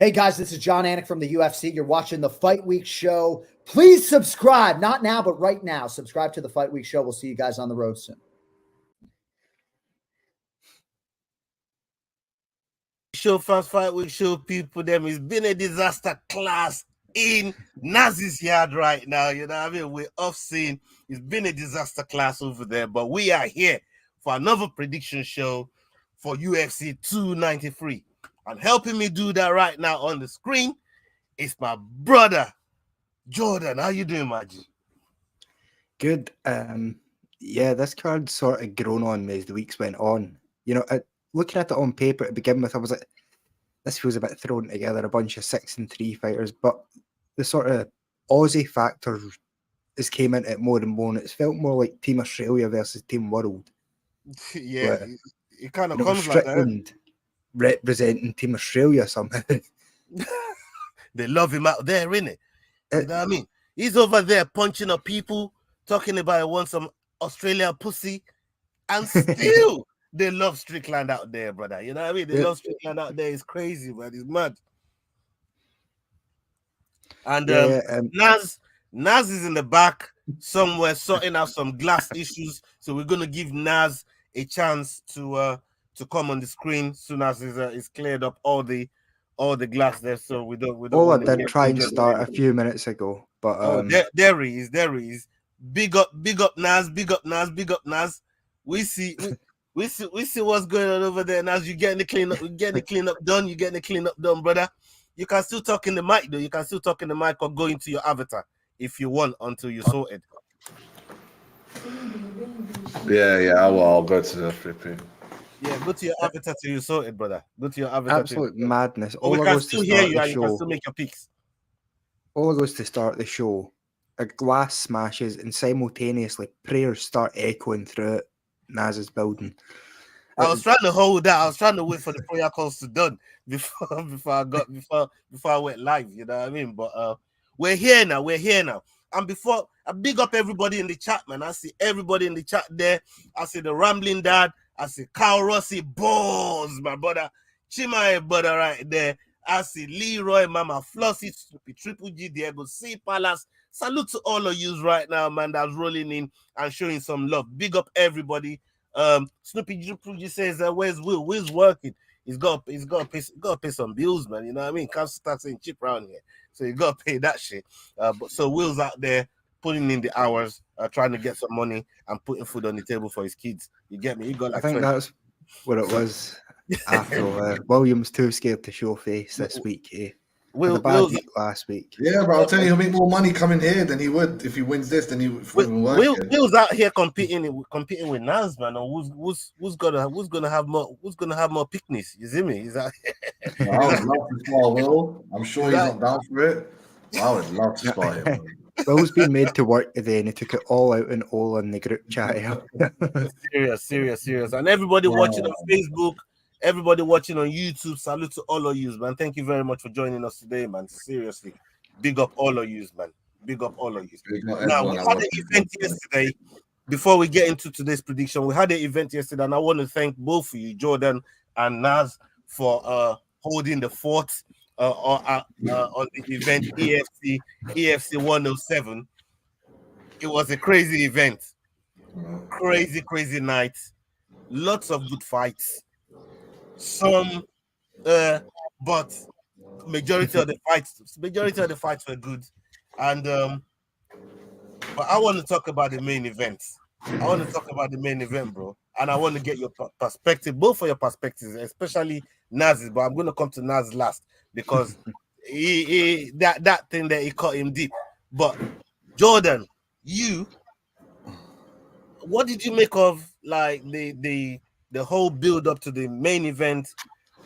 Hey guys, this is John Anik from the UFC. You're watching the Fight Week Show. Please subscribe, not now, but right now. Subscribe to the Fight Week Show. We'll see you guys on the road soon. Show Fast Fight Week Show people, them. It's been a disaster class in Nazi's yard right now. You know what I mean? We're off scene. It's been a disaster class over there, but we are here for another prediction show for UFC 293. And helping me do that right now on the screen is my brother, Jordan. How you doing, Maggie? Good. Yeah, this card sort of grown on me as the weeks went on. You know, looking at it on paper to begin with, I was like, this feels a bit thrown together, a bunch of 6-3 fighters, but the sort of Aussie factor has came into it more and more, and it's felt more like Team Australia versus Team World. Yeah, where, it kind of you know, comes like that. Strickland representing Team Australia somehow. They love him out there, innit? You know what I mean? He's over there punching up people, talking about he wants some Australia pussy, and still they love Strickland out there, brother. You know what I mean? They love Strickland out there. It's crazy, man. It's mad. And Naz is in the back somewhere sorting out some glass issues. So we're gonna give Naz a chance to come on the screen soon as it's cleared up all the glass there. So we don't. All I did try and start a few minutes ago, but there he is. Big up Naz, big up Naz. We see what's going on over there. Naz, you getting the cleanup done, brother. You can still talk in the mic though. You can still talk in the mic or go into your avatar if you want until you're sorted. Yeah. I'll go to the flipping. Yeah, go to your avatar till you're sorted, brother. Go to your avatar. Absolute madness. All we can still hear you and you can still make your picks. All goes to start the show. A glass smashes and simultaneously prayers start echoing through Naz's building. I was trying to hold that. I was trying to wait for the prayer calls to done before I went live. You know what I mean? But we're here now. And before I big up everybody in the chat, man. I see everybody in the chat there. I see the Rambling Dad. I see Kyle Rossi, Balls, my brother. Chimae, brother, right there. I see Leroy, Mama Flossie, Triple G, Diego C Palace. Salute to all of you right now, man. That's rolling in and showing some love. Big up everybody. Snoopy Triple G says, "Where's Will? Will's working. He's got to pay some bills, man. You know what I mean? Can't start saying cheap around here, so you got to pay that shit. But so Will's out there putting in the hours, trying to get some money and putting food on the table for his kids. You get me? He got like I think 20. that's what it was. After Williams too scared to show face this week. Will's last week. Yeah, bro. I'll tell you, he'll make more money coming here than he would if he wins this. Than he would. Will's out here competing with Naz, man. Or who's gonna have more picnics? You see me? He's out here. I would love to spar Will. I'm sure he's not down for it. I would love to spar him. Will's been made to work today, and he took it all out in the group chat. Serious. And everybody watching on Facebook, everybody watching on YouTube, salute to all of you, man. Thank you very much for joining us today, man. Seriously, big up all of you, man. Big up all of you. Now, we had an event yesterday. Before we get into today's prediction, we had an event yesterday, and I want to thank both of you, Jordan and Naz, for holding the fort on the event EFC 107. It was a crazy event, crazy night, lots of good fights. Some, but majority of the fights were good, and but I want to talk about the main event. Bro, and I want to get your perspective, both of your perspectives, especially Naz's. But I'm going to come to Naz last because that thing that he caught him deep. But Jordan, what did you make of like the whole build up to the main event,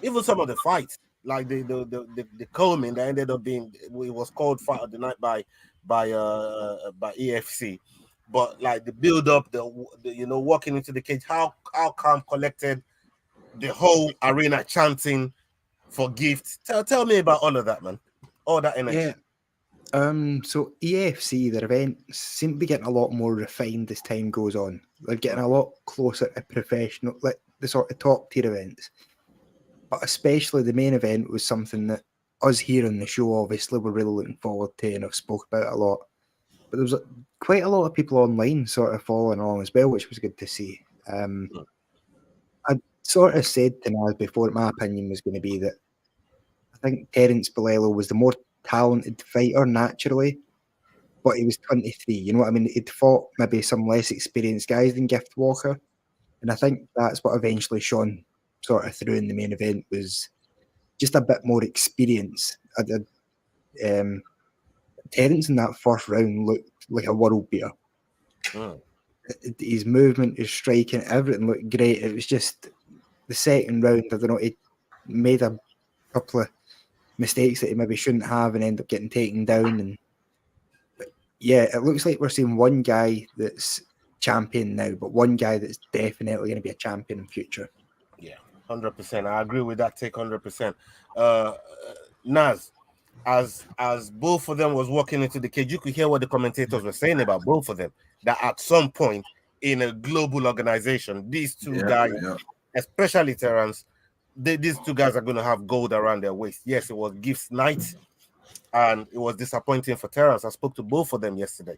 even some of the fights, like the Coleman that ended up being, it was called Fight of the Night by EFC, but like the build up, the walking into the cage, how calm, collected, the whole arena chanting for gifts. Tell me about all of that, man. All that energy. Yeah. So EFC, their events seem to be getting a lot more refined as time goes on. They're getting a lot closer to professional, like the sort of top tier events. But especially the main event was something that us here on the show, obviously, we're really looking forward to and I've spoke about it a lot. But there was quite a lot of people online sort of following along as well, which was good to see. I sort of said to Naz before my opinion was going to be that I think Terence Bolello was the more talented fighter naturally, but he was 23. You know what I mean? He'd fought maybe some less experienced guys than Gift Walker. And I think that's what eventually Sean sort of threw in the main event was just a bit more experience. Terence in that first round looked like a world beater. His movement, his striking, everything looked great. It was just the second round, I don't know, he made a couple of mistakes that he maybe shouldn't have and end up getting taken down. And yeah, it looks like we're seeing one guy that's champion now, but one guy that's definitely going to be a champion in future. Yeah, 100%. I agree with that take 100%. Naz, as both of them was walking into the cage, you could hear what the commentators were saying about both of them, that at some point in a global organization, these two guys, especially Terence, these two guys are going to have gold around their waist. Yes, it was Gift's night, and it was disappointing for Terence. I spoke to both of them yesterday,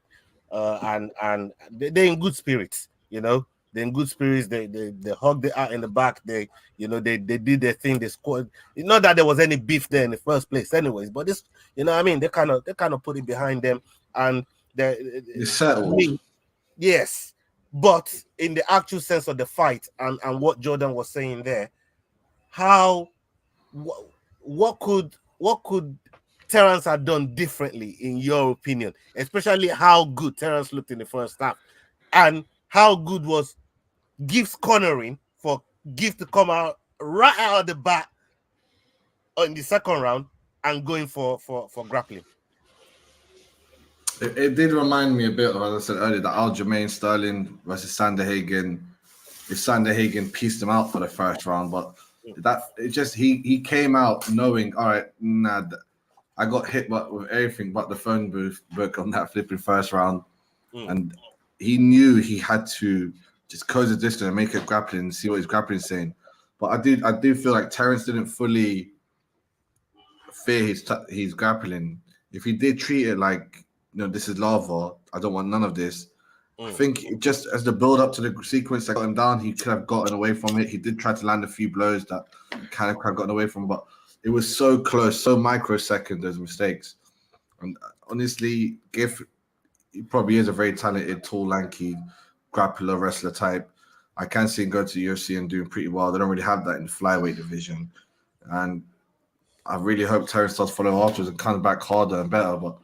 and they're in good spirits. You know, they're in good spirits. They hugged it out in the back. They did their thing. They scored. Not that there was any beef there in the first place, anyways. But this, you know, what I mean, they kind of put it behind them, and it's settled. Yes. But in the actual sense of the fight and what Jordan was saying there, what could Terence have done differently in your opinion, especially how good Terence looked in the first half, and how good was Gift's cornering for Gift to come out right out of the bat in the second round and going for grappling? It did remind me a bit of, as I said earlier, the Aljamain Sterling versus Sander Hagen. If Sander Hagen pieced him out for the first round, but he came out knowing, all right, I got hit with everything but the phone book on that flipping first round, and he knew he had to just close the distance and make it grappling and see what his grappling is saying. But I do feel like Terence didn't fully fear his grappling. If he did treat it like, this is lava, I don't want none of this. I think just as the build up to the sequence that got him down, he could have gotten away from it. He did try to land a few blows that kind of gotten away from, but it was so close, so microsecond, those mistakes. And honestly, Gift, he probably is a very talented, tall, lanky grappler, wrestler type. I can see him go to the UFC and doing pretty well. They don't really have that in the flyweight division. And I really hope Terence does follow afterwards and comes back harder and better. But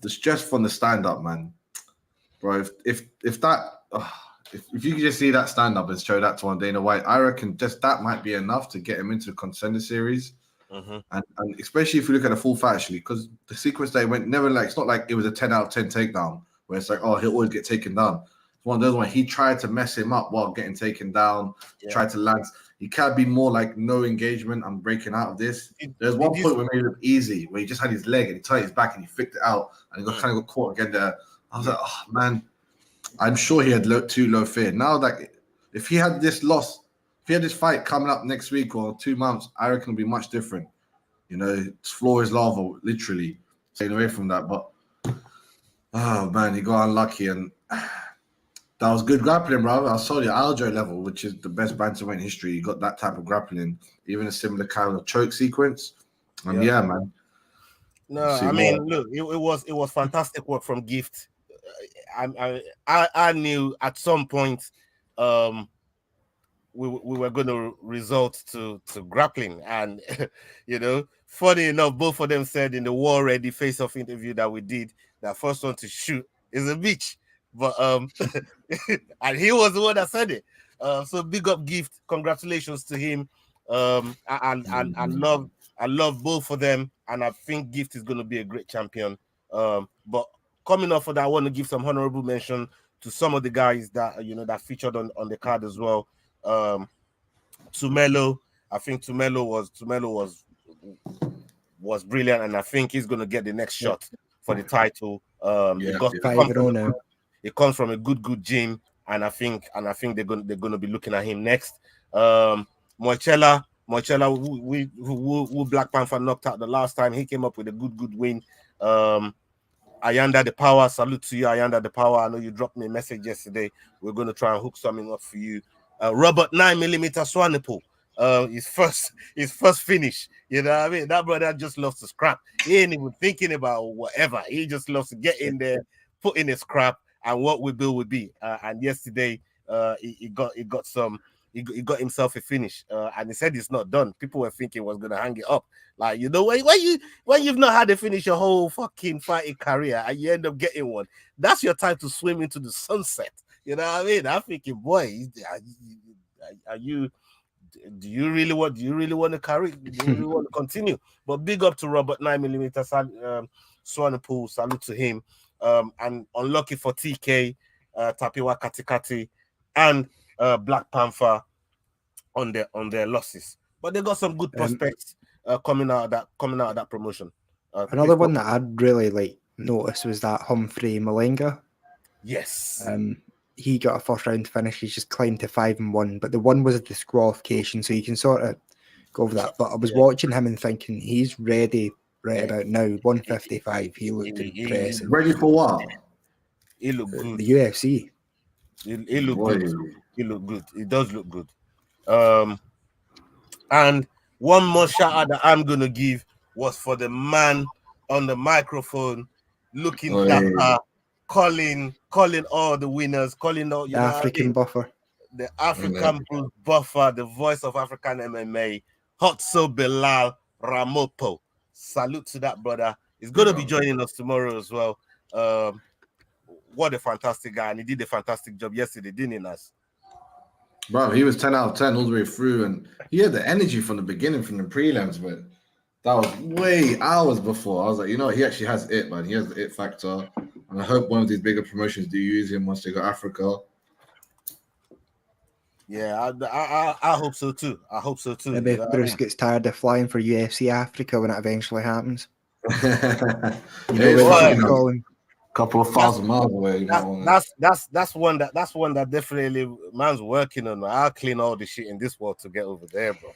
the stress from the stand-up, man, bro, if you could just see that stand-up and show that to one Dana White, I reckon just that might be enough to get him into the contender series. And especially if you look at the full fight, actually, because the sequence they went it's not like it was a 10 out of 10 takedown where it's like, oh, he'll always get taken down. It's one of those ones he tried to mess him up while getting taken down, tried to land. He can't be more like no engagement. I'm breaking out of this. There's one point where it made it look easy, where he just had his leg and he tied his back and he flicked it out and he kind of got caught again there. I was like, oh man, I'm sure he had too low fear. Now that if he had this loss, if he had this fight coming up next week or 2 months, I reckon it'll be much different. His floor is lava, literally. Staying away from that, but oh man, he got unlucky and that was good grappling, bro. I saw the Aljo level, which is the best bantamweight in history. You got that type of grappling, even a similar kind of choke sequence. And yeah man. No, I mean, look, it was fantastic work from Gift. I knew at some point we were going to resort to grappling, and funny enough, both of them said in the War Ready face-off interview that we did, that first one to shoot is a bitch. But and he was the one that said it. So big up Gift, congratulations to him. I love both of them, and I think Gift is going to be a great champion. But coming off of that, I want to give some honorable mention to some of the guys that that featured on the card as well. Tumelo, I think Tumelo was brilliant, and I think he's going to get the next shot for the title. It comes from a good gym, and I think they're going to be looking at him next. Moichela, Marcella, who Black Panther knocked out the last time, he came up with a good win. Ayanda the Power, salute to you, Ayanda the Power. I know you dropped me a message yesterday. We're going to try and hook something up for you. Robert 9mm Swanipo, his first finish. You know what I mean? That brother just loves to scrap. He ain't even thinking about whatever. He just loves to get in there, put in his scrap, and what we do would be. And yesterday, he got himself a finish, and he said it's not done. People were thinking he was gonna hang it up. Like, you know, when you've not had to finish your whole fucking fighting career and you end up getting one, that's your time to swim into the sunset. You know what I mean? I'm thinking, boy, do you really want to carry? Do you really want to continue? But big up to Robert 9mm Swanipo, salute to him. And unlucky for TK, Tapiwa Katikati, and Black Panther on their losses. But they got some good prospects coming out of that promotion. Another one that I'd really noticed was that Humphrey Malenga. Yes. He got a first round finish. He's just climbed to 5-1, but the one was a disqualification, so you can sort of go over that. But I was watching him and thinking he's ready about now. 155. He looked impressive. Ready for what? He looked good. The UFC. He looked good. He looked good. He does look good. And one more shout out that I'm gonna give was for the man on the microphone, looking dapper, calling all the winners, calling all the African buffer, the African buffer, the voice of African MMA, Hotso Belal Ramopo. Salute to that brother. He's gonna be joining us tomorrow as well. What a fantastic guy, and he did a fantastic job yesterday, didn't he, Nas? Bro, he was 10 out of 10 all the way through, and he had the energy from the beginning, from the prelims, but that was way hours before. I was like, you know, he actually has it, man. He has the it factor, and I hope one of these bigger promotions do use him once they go Africa. Yeah, I hope so too. Maybe you know Bruce gets tired of flying for UFC Africa when it eventually happens. Couple of thousand miles away. That's one that definitely man's working on. I'll clean all the shit in this world to get over there, bro.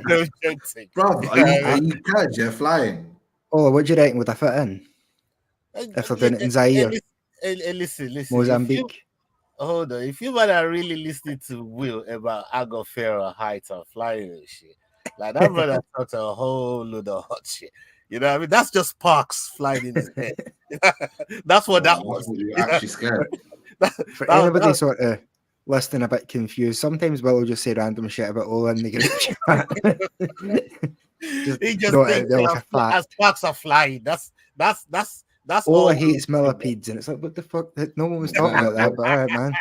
No joking. Bro, are you good? You're flying. Oh, what do you reckon? Would I fit in? If they're doing it in Zaire, listen. Mozambique. Hold on. If you are really listening to Will about Agofera height and flying and shit, like that brother talked a whole load of hot shit. You know what I mean? That's just sparks flying in his head. That's what that was. You're actually scared. For anybody sort of listening a bit confused, sometimes Will will just say random shit about all in the group chat. He just thinks as sparks are flying. That's all I hate is millipedes, and it's like, what the fuck? No one was talking about that, but all right, man.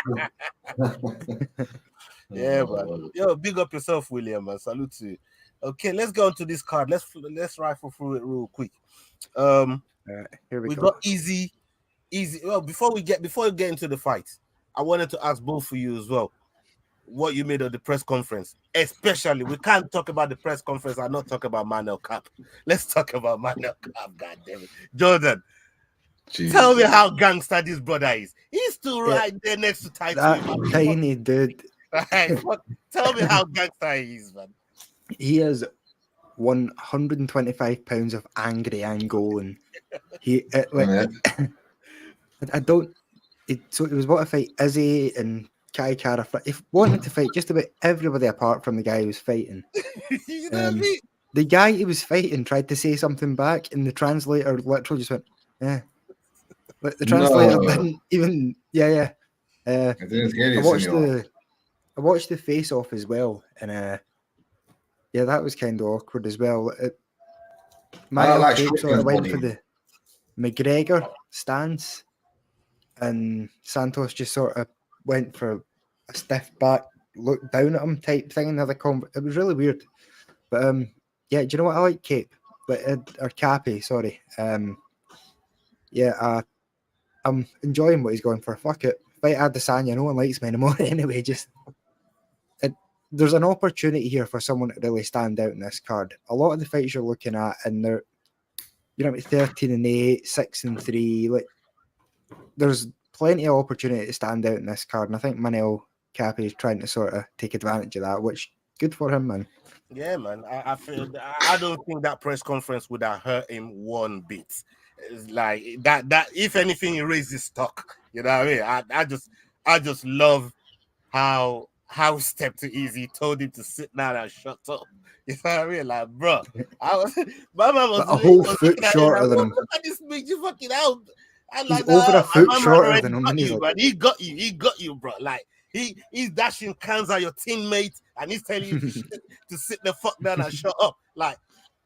Yeah, man. Yo, big up yourself, William, man. Salute to you. Okay, let's go on to this card. Let's rifle through it real quick. All right, here we go. Got easy. Well, before we get into the fight, I wanted to ask both of you as well what you made of the press conference. Especially, we can't talk about the press conference and not talk about Manuel Cap. Let's talk about Manuel Cap. God damn it, Jordan. Jeez. Tell me how gangster this brother is. He's still right there next to Titan. That tiny dude. Tell me how gangster he is, man. He is 125 pounds of angry Angolan. I don't. So it was what a fight Izzy and Kai Kara. If wanted to fight just about everybody apart from the guy he was fighting. You know what I mean? The guy he was fighting tried to say something back, and the translator literally just went, "Yeah." But the translator didn't even. Yeah. I watched the face off as well, and yeah, that was kind of awkward as well. My sort of went for the McGregor stance, and Santos just sort of went for a stiff back, look down at him type thing. It was really weird, but yeah. Do you know what I like, Cape? But or Cappy, sorry. Yeah, I'm enjoying what he's going for. Fuck it, fight Adesanya. No one likes me anymore anyway. There's an opportunity here for someone to really stand out in this card. A lot of the fights you're looking at, and they're, 13-8, 6-3. Like, there's plenty of opportunity to stand out in this card, and I think Manel Cappy is trying to sort of take advantage of that, which Good for him, man. Yeah, man. I don't think that press conference would have hurt him one bit. It's like that if anything, he raised his stock. You know what I mean? I just love how Step to Easy told him to sit down and shut up. You know what I mean? Like, bro, my man was a whole was foot looking at him shorter like, than what him. I just made you fucking out. I'm He's like, over a nah, foot my man shorter already than him, got and he's you, like, man. He got you, bro. Like he's dashing cans at your teammates and he's telling you to sit the fuck down and shut up. Like,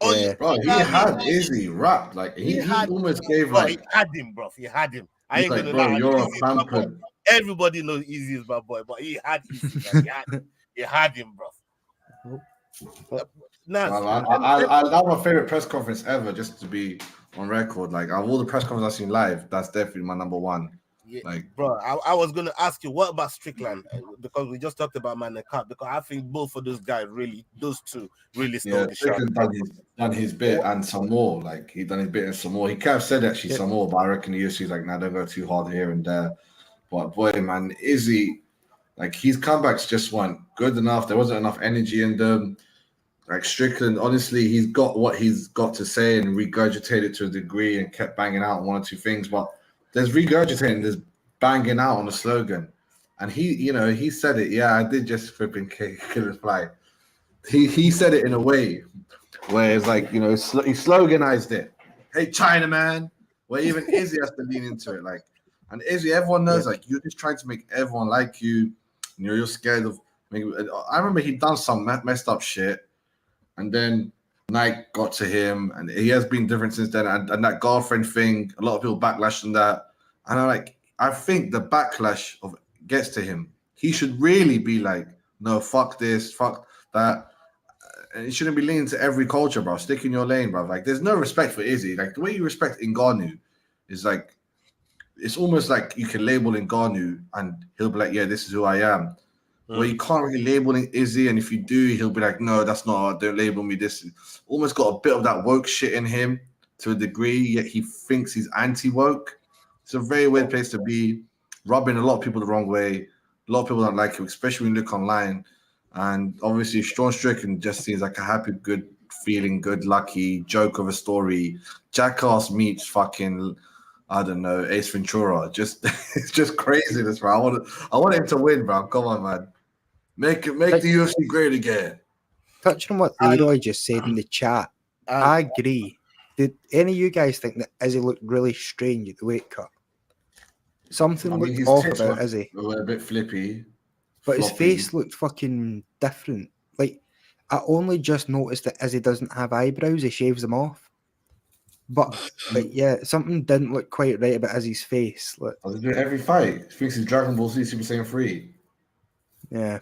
oh, Yeah. Bro, he had Izzy wrapped. Like he almost gave bro, like he had him, bro. He had him. I he's ain't like, gonna bro, lie. you're a Easy is my boy. pampered. Everybody knows Easy is my boy, but he had Easy, man. He had him, bro. Nice. That was my favorite press conference ever, just to be on record. Like, of all the press conferences I've seen live, that's definitely my number one. Yeah, like, bro, I was gonna ask you, what about Strickland? Because we just talked about Man and Cup. Because I think both of those guys those two really stole the show. Strickland done his bit and some more. Like, he done his bit and some more. He could have said actually some more, but I reckon the UFC's like, nah, don't go too hard here and there. But boy, man, Izzy, like, his comebacks just weren't good enough. There wasn't enough energy in them. Like, Strickland, honestly, he's got what he's got to say and regurgitated it to a degree and kept banging out one or two things. But there's regurgitating, there's banging out on a slogan. And he said it. Yeah, I did just flipping kill his fly. He said it in a way where it's like, he sloganized it. Hey, China, man. Where even Izzy has to lean into it. Like, and Izzy, everyone knows, like, you're just trying to make everyone like you. You're scared of. I remember he'd done some messed up shit. And then Nike got to him, and he has been different since then. And that girlfriend thing, a lot of people backlash on that. And I think the backlash gets to him. He should really be like, no, fuck this, fuck that. And it shouldn't be leaning to every culture, bro. Stick in your lane, bro. Like, there's no respect for Izzy. Like, the way you respect Ngannou is like, it's almost like you can label Ngannou and he'll be like, yeah, this is who I am. Where you can't really label Izzy, and if you do, he'll be like, no, that's not, don't label me this. Almost got a bit of that woke shit in him to a degree, yet he thinks he's anti-woke. It's a very weird place to be, rubbing a lot of people the wrong way. A lot of people don't like him, especially when you look online. And obviously, Sean Strickland just seems like a happy, good feeling, good, lucky joke of a story. Jackass meets fucking, I don't know, Ace Ventura. It's just craziness, bro. I want him to win, bro. Come on, man. Make the UFC great again. Touching on what Leroy just said in the chat, I agree. Did any of you guys think that Izzy looked really strange at the weight cut? Something looked off about Izzy. A bit flippy. But his face looked fucking different. Like, I only just noticed that Izzy doesn't have eyebrows. He shaves them off. But yeah, something didn't look quite right about Izzy's face. Like, I was doing every fight. He thinks he's Dragon Ball Z Super Saiyan 3. Yeah.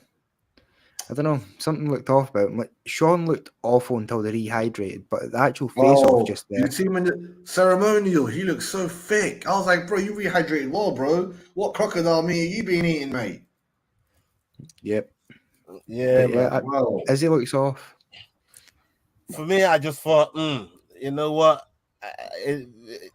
I don't know. Something looked off about him. Like, Sean looked awful until they rehydrated, but the actual face off just there. You see him in the ceremonial. He looks so thick. I was like, bro, you rehydrated well, bro. What crocodile meat you been eating, mate? Yep. Yeah, wow. Izzy looks off. For me, I just thought, you know what?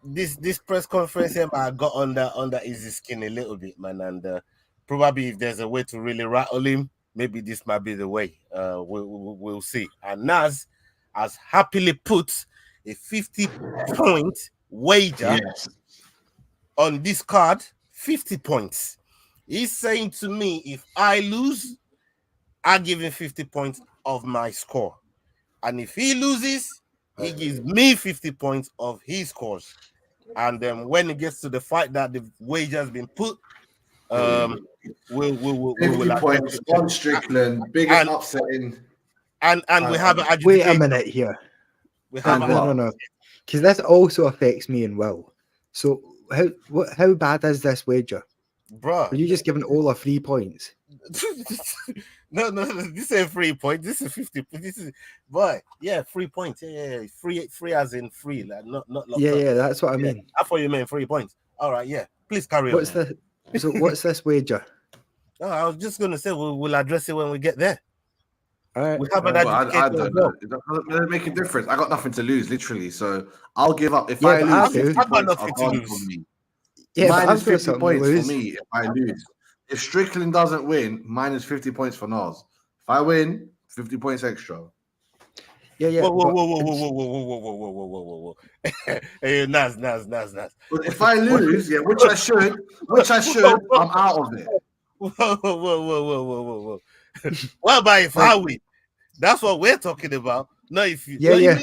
This press conference here, I got under Izzy's skin a little bit, man. And probably if there's a way to really rattle him, maybe this might be the way. We'll see. And Naz has happily put a 50-point wager on this card, 50 points. He's saying to me, if I lose, I give him 50 points of my score. And if he loses, he gives me 50 points of his scores. And then when it gets to the fight that the wager has been put, we'll 50 points on Strickland, biggest upsetting. And we have an wait a minute here. We have no. Because this also affects me and Will. So how bad is this wager? Bro, are you just giving all 3 points? no, this ain't 3 points. This is 50. This is, boy, 3 points. Yeah, free as in free, like not. Yeah, that's what I mean. I thought you meant 3 points. All right, yeah. Please carry on. What's this wager? Oh, I was just gonna say we'll address it when we get there. All right. We have an I don't know. It doesn't make a difference. I got nothing to lose, literally. So I'll give up if I lose. I've got nothing to lose. Yeah, minus 50 points for me if I lose. If Strickland doesn't win, minus 50 points for Nas. If I win, 50 points extra. Yeah. Whoa. Hey, Nas. But if I lose, yeah, which I should, I'm out of it. Whoa. What about if I win? That's what we're talking about. No, if you, Yeah.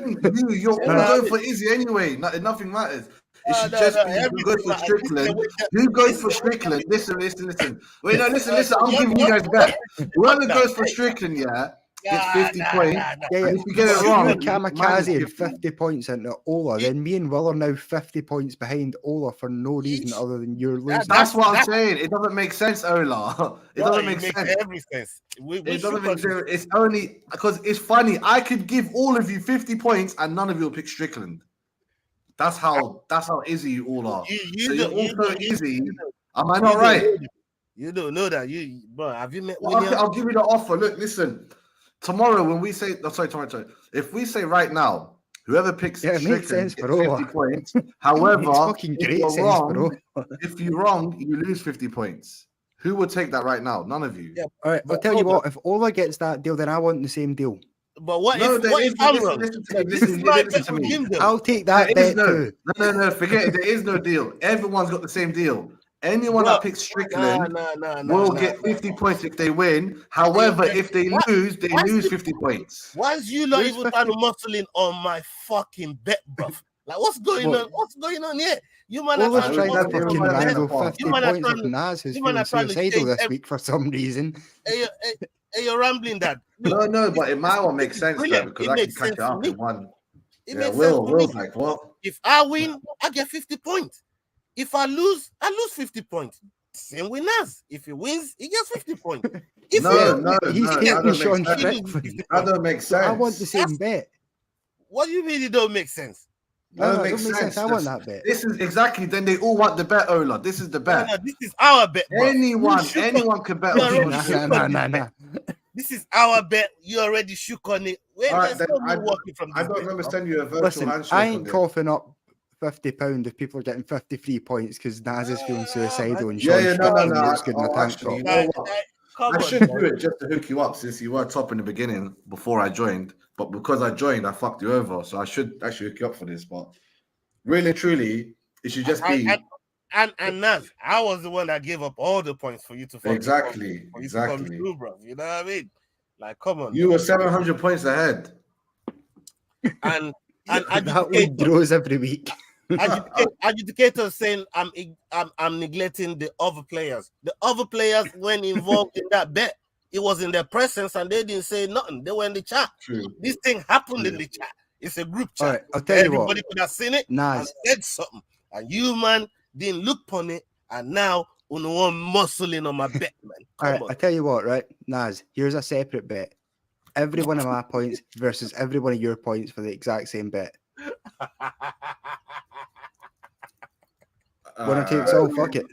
You're all going for Izzy anyway. Nothing matters. It should just be who goes for Strickland. Who goes for Strickland? Listen. Wait, no, listen. I'm giving you guys back. Whoever goes for Strickland, gets 50 points. Yeah. And if you get it wrong, Kamikaze and 50 points into Ola, then me and Will are now 50 points behind Ola for no reason other than you're losing. That's what I'm saying. It doesn't make sense, Ola. It doesn't make sense. Every sense. It doesn't make sense. It's only because it's funny. I could give all of you 50 points and none of you will pick Strickland. That's how easy you all are. You're also easy. Am I not right? You don't know that. Bro, have you met I'll give you the offer. Look, listen. Tomorrow, when we say, tomorrow. If we say right now, whoever picks Strickland gets 50 points. However, if you're wrong, you lose 50 points. Who would take that right now? None of you. Yeah. All right, I'll tell you what. If Ola gets that deal, then I want the same deal. But what if I'm wrong? Listen to me. I'll take that bet too. No, forget it. There is no deal. Everyone's got the same deal. Anyone that picks Strickland will get 50 points if they win. However, if they lose, they lose 50 points. Why is you not even trying to muscle in on my fucking bet, bro? Like, what's going on? What's going on here? You man are trying to fucking wrangle 50 points with Nas, who's feeling suicidal this week for some reason. Hey, you're rambling that. No, but it might all make sense though, because I can catch it up in one. Will's like, what? If I win, I get 50 points. If I lose 50 points. Same with Nas. If he wins, he gets 50 points. He's taking Sean Strickland. That don't make sense. I want the same bet. What do you mean it don't make sense? No, it makes sense. I want that bet. This is exactly. Then they all want the bet, Ola. This is the bet. No, this is our bet. Bro. Anyone could bet. No. This is our bet. You already shook on it. All right, then I don't remember sending you a virtual handshake. I ain't coughing up £50 if people are getting 53 points because Nas is feeling suicidal and Sean Strickland looks good in the tank top. I should do it just to hook you up since you were top in the beginning before I joined. But because I joined, I fucked you over. So I should actually hook you up for this. But really, truly, it should just be. And Nas, I was the one that gave up all the points for you to exactly. Through, bro. You know what I mean? Like, come on. You were 700 points ahead. And that week grows every week. Adjudicator saying I'm neglecting the other players. The other players when involved in that bet, it was in their presence and they didn't say nothing. They were in the chat. True. This thing happened in the chat. It's a group chat. All right, I'll tell you Everybody what. could have seen it and said something. And you, man, didn't look upon it. And now, on one muscling on my bet, man. All right, I'll tell you what, right? Nas, here's a separate bet. Every one of my points versus every one of your points for the exact same bet. Want to take so fuck it.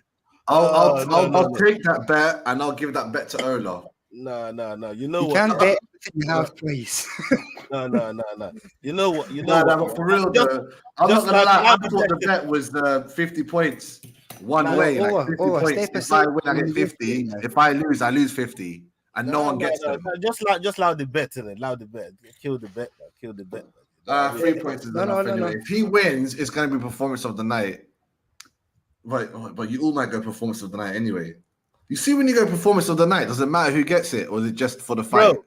I'll take that bet and I'll give that bet to Ola. No. You know you what? Can't bet you have twice. No. You know what? But for real, though, I'm not gonna lie. I thought the bet was 50 points one way. Like 50 points. If I win, I get 50. If I lose, I lose 50, and no one gets them. Just allow the bet in it. Allow the bet. Kill the bet. 3 points is enough anyway. If he wins, it's going to be performance of the night. Right, but you all might go performance of the night anyway. You see, when you go performance of the night, does it matter who gets it, or is it just for the fight? Bro,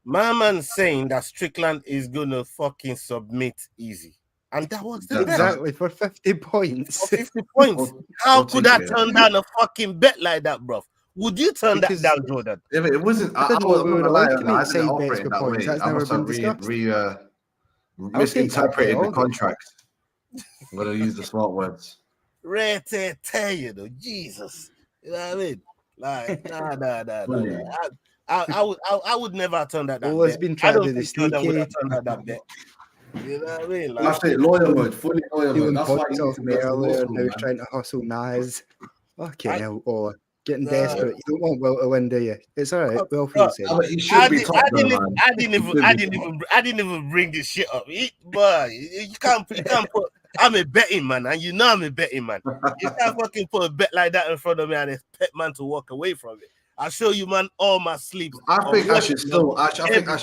my man saying that Strickland is gonna fucking submit easy, and that was the exactly for 50 points. For 50 points. How could I turn down a fucking bet like that, bro? Would you turn that down, Jordan? Yeah, but it wasn't. I didn't operate that way. I must have misinterpreted the contract. I'm gonna use the smart words. Tell you though, Jesus. You know what I mean? Like, nah. I would never turn that down. Always been trying to do this. Turn that bet. You know what I mean? Like, that's it. Loyal mode, fully loyal mode. That's why you earlier. Now he's trying to hustle Nas. Fucking hell, or getting desperate. You don't want Will to win, do you? It's all right. Will for I didn't even bring this shit up. But you can't put. I'm a betting man, and you know I'm a betting man. You can't fucking put a bet like that in front of me and expect man to walk away from it. I show you, man, all my sleeps. I think I should still. I think I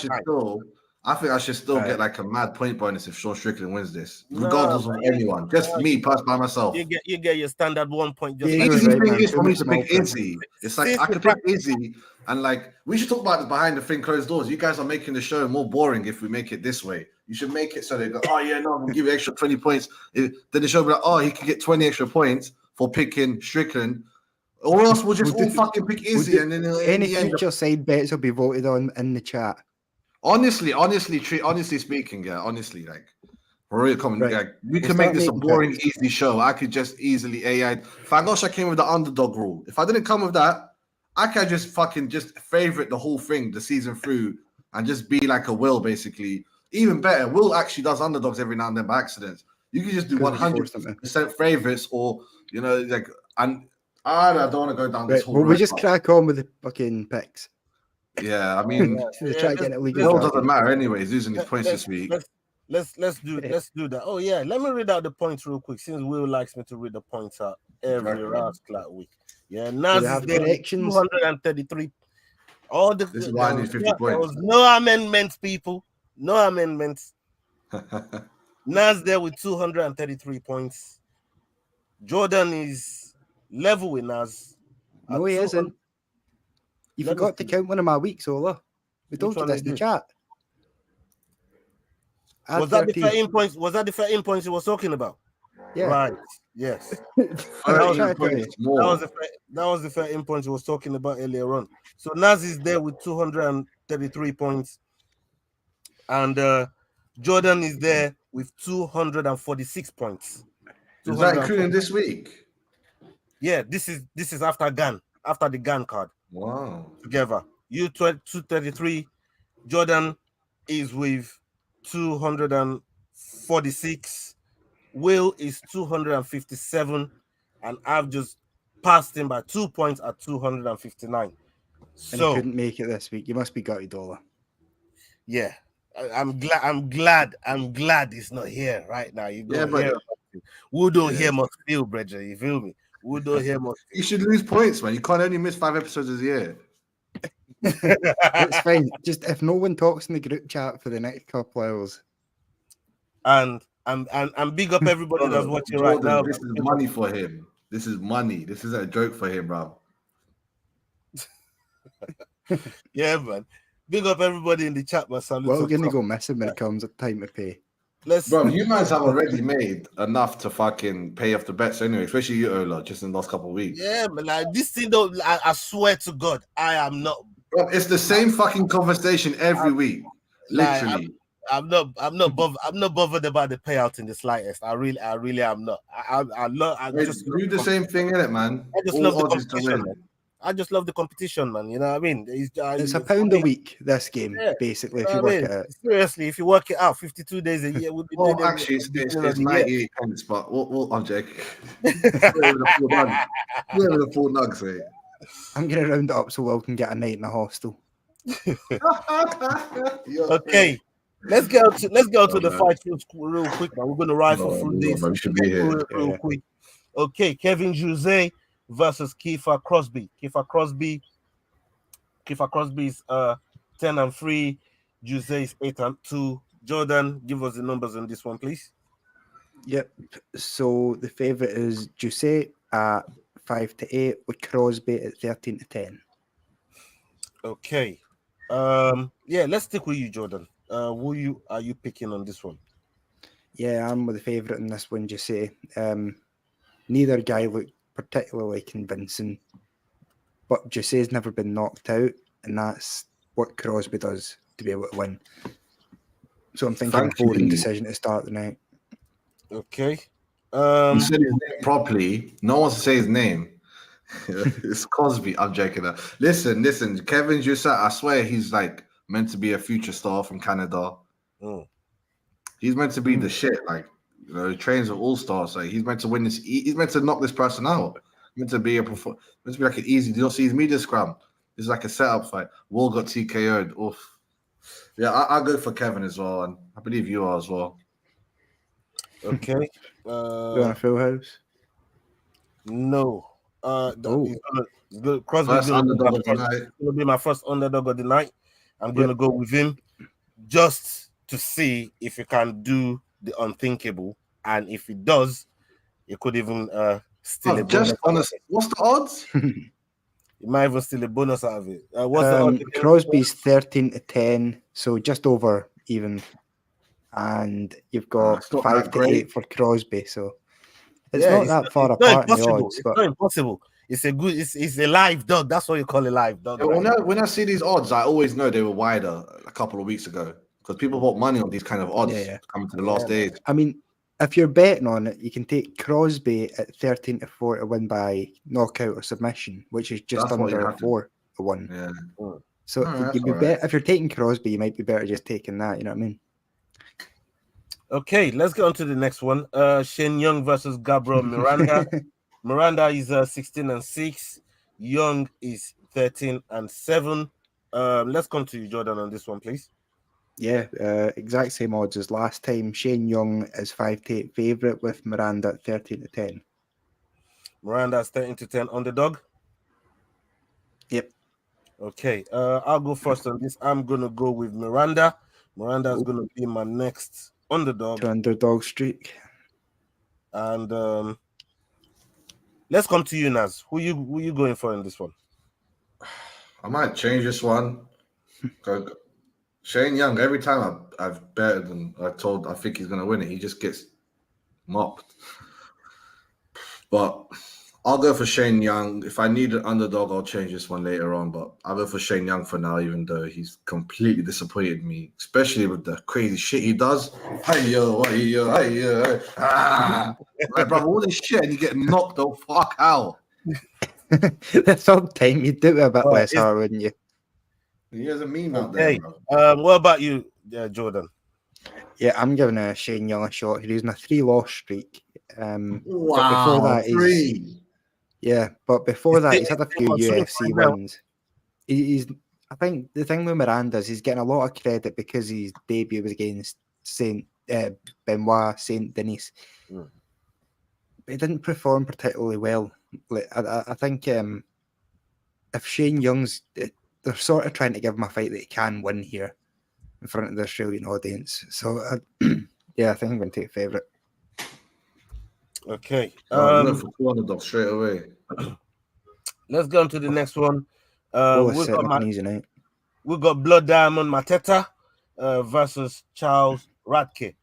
should still Right. get like a mad point bonus if Sean Strickland wins this, Nah, regardless of anyone. Just me, by myself. You get your standard 1 point. Just Yeah, like Easy right, thing man. is for me to Small pick print. Izzy. It's like Since I the could pick Izzy, and like we should talk about this behind the thing closed doors. You guys are making the show more boring if we make it this way. You should make it so they go, oh yeah, no, I'm gonna give you extra 20 points. Then the show will be like, oh, he can get 20 extra points for picking Strickland. Or else we'll just all fucking pick Izzy, and then Any future side bets will be voted on in the chat. honestly speaking, yeah, honestly, like for real, Right. like, we We'll can make start this a making boring, picks. easy show. I could just easily AI. Thank gosh I came with the underdog rule. If I didn't come with that, I could just fucking just favorite the whole thing, the season through, and just be like a Will, basically. Even better, Will actually does underdogs every now and then by accident. You can just do 100% favorites, or you know, like, and I don't want to go down this Right. whole. Well, we just crack on with the fucking picks. Yeah, I mean, Try to get it legal. Will doesn't matter anyway. He's losing his points this week. Let's do that. Oh yeah, let me read out the points real quick since Will likes me to read the points out every last week. Yeah, Naz is there with 233. All the This is why I need 50 there points. was no amendments, people. No amendments. Naz there with 233 points. Jordan is level with Naz. No, he isn't. You forgot to count one of my weeks, Ola. We told you this in the chat. Was that the 13 points? Was that the 13 points he was talking about? Yeah. Right. Yes. That was the 13 points he was talking about earlier on. So Naz is there with 233 points. And Jordan is there with 246 points. Is that including this week? Yeah, this is after the GAN card. Wow. Together. You 233. Jordan is with 246. Will is 257. And I've just passed him by 2 points at 259. And So he couldn't make it this week. You must be gutted, Ola. yeah. I'm glad he's not here right now. You go here. We don't hear much feel, Bridger. You feel me? We don't hear much. You should lose points, man. You can't only miss 5 episodes a year. It's fine. Just if no one talks in the group chat for the next couple hours. And big up everybody that's watching right now. This is money for him. This is money. This isn't a joke for him, bro. Yeah, man. Big up everybody in the chat, man. Well, we're gonna go missing when it comes time to pay. Bro, you guys have already made enough to fucking pay off the bets anyway, especially you, Ola, just in the last couple of weeks. Yeah, man. Like this thing, though, I swear to God, I am not. Bro, it's the same fucking conversation every week. Literally. I'm not bothered about the payout in the slightest. I really am not. I just do the same thing, innit, man? I just love the competition, man. I just love the competition, man. You know what I mean? It's £1 a week, this game, basically, if you work it out. Seriously, if you work it out, 52 days a year would be. Well, actually, it's 98 pence, but I'm joking. the full nugs, right? I'm going to round it up so Will can get a night in the hostel. Okay. Let's go to the fight real quick, man. We're going to rifle through this real quick. Okay, Kevin Jose versus Kiefer Crosby. Kiefer Crosby is 10-3. Jose is 8-2. Jordan, give us the numbers on this one, please. Yep. So the favorite is Jose at 5-8 with Crosby at 13-10. Okay. Yeah, let's stick with you, Jordan. Who are you picking on this one? Yeah, I'm with the favorite in this one, Jose. Neither guy looked particularly convincing, but Jose's never been knocked out, and that's what Crosby does to be able to win. So I'm thinking boring decision to start the night. Okay. You said his name properly. No one wants to say his name. It's Crosby. I'm joking. Listen. Kevin Jose, I swear he's like meant to be a future star from Canada. He's meant to be the shit. Like, you know, he trains with all stars. Like, he's meant to win this. He's meant to knock this person out. Meant to be like an easy. You don't see his media scrum. It's like a setup fight. Will got TKO'd. Oof. Yeah, I'll go for Kevin as well, and I believe you are as well. Okay. You want a full house? No. Crosby's First underdog of the night. gonna be my first underdog of the night. I'm gonna go with him just to see if he can do the unthinkable, and if he does, he could even steal a bonus. Just honest, what's the odds? He might even steal a bonus out of it. What's the odds again? Crosby's 13-10, so just over even, and you've got it's not 5-8 for Crosby. So it's Yeah, not that far it's not apart in the impossible. odds. It's But not impossible. It's a good. It's a live dog. That's what you call a live dog. Yeah, right? when I see these odds, I always know they were wider a couple of weeks ago because people bought money on these kind of odds coming to the last days. I mean, if you're betting on it, you can take Crosby at 13-4 to win by knockout or submission, which is just That's what you under have to- 4-1. Yeah. So Alright, you'd be if you're taking Crosby, you might be better just taking that. You know what I mean? Okay, let's get on to the next one. Shane Young versus Gabriel Miranda. Miranda is 16-6. Young is 13-7. Let's come to you, Jordan, on this one, please. Yeah, exact same odds as last time. Shane Young is 5-8 favourite with Miranda at 13-10. Miranda's 13-10 underdog. Yep. Okay, I'll go first on this. I'm gonna go with Miranda. Miranda is gonna be my next underdog. 2 underdog streak. And let's come to you, Naz. Who you going for in this one? I might change this one. Shane Young, every time I've betted and I think he's gonna win it, he just gets mopped. But I'll go for Shane Young. If I need an underdog, I'll change this one later on. But I'll go for Shane Young for now, even though he's completely disappointed me, especially with the crazy shit he does. Like, bro, all this shit and you get knocked the fuck out. The third time you do it a bit less hard, wouldn't you? He has a meme out there, bro. What about you, Jordan? Yeah, I'm giving Shane Young a shot. He's in a 3-loss streak. Wow, But before that, he's had a few so UFC wins. He's. I think the thing with Miranda is he's getting a lot of credit because his debut was against Benoit Saint Denis. But he didn't perform particularly well. Like, I think if Shane Young's, they're sort of trying to give him a fight that he can win here in front of the Australian audience. So yeah, I think I'm going to take favourite. Okay. I went for 2 underdogs straight away. Let's go on to the next one. We've got Blood Diamond Mateta versus Charles Radke.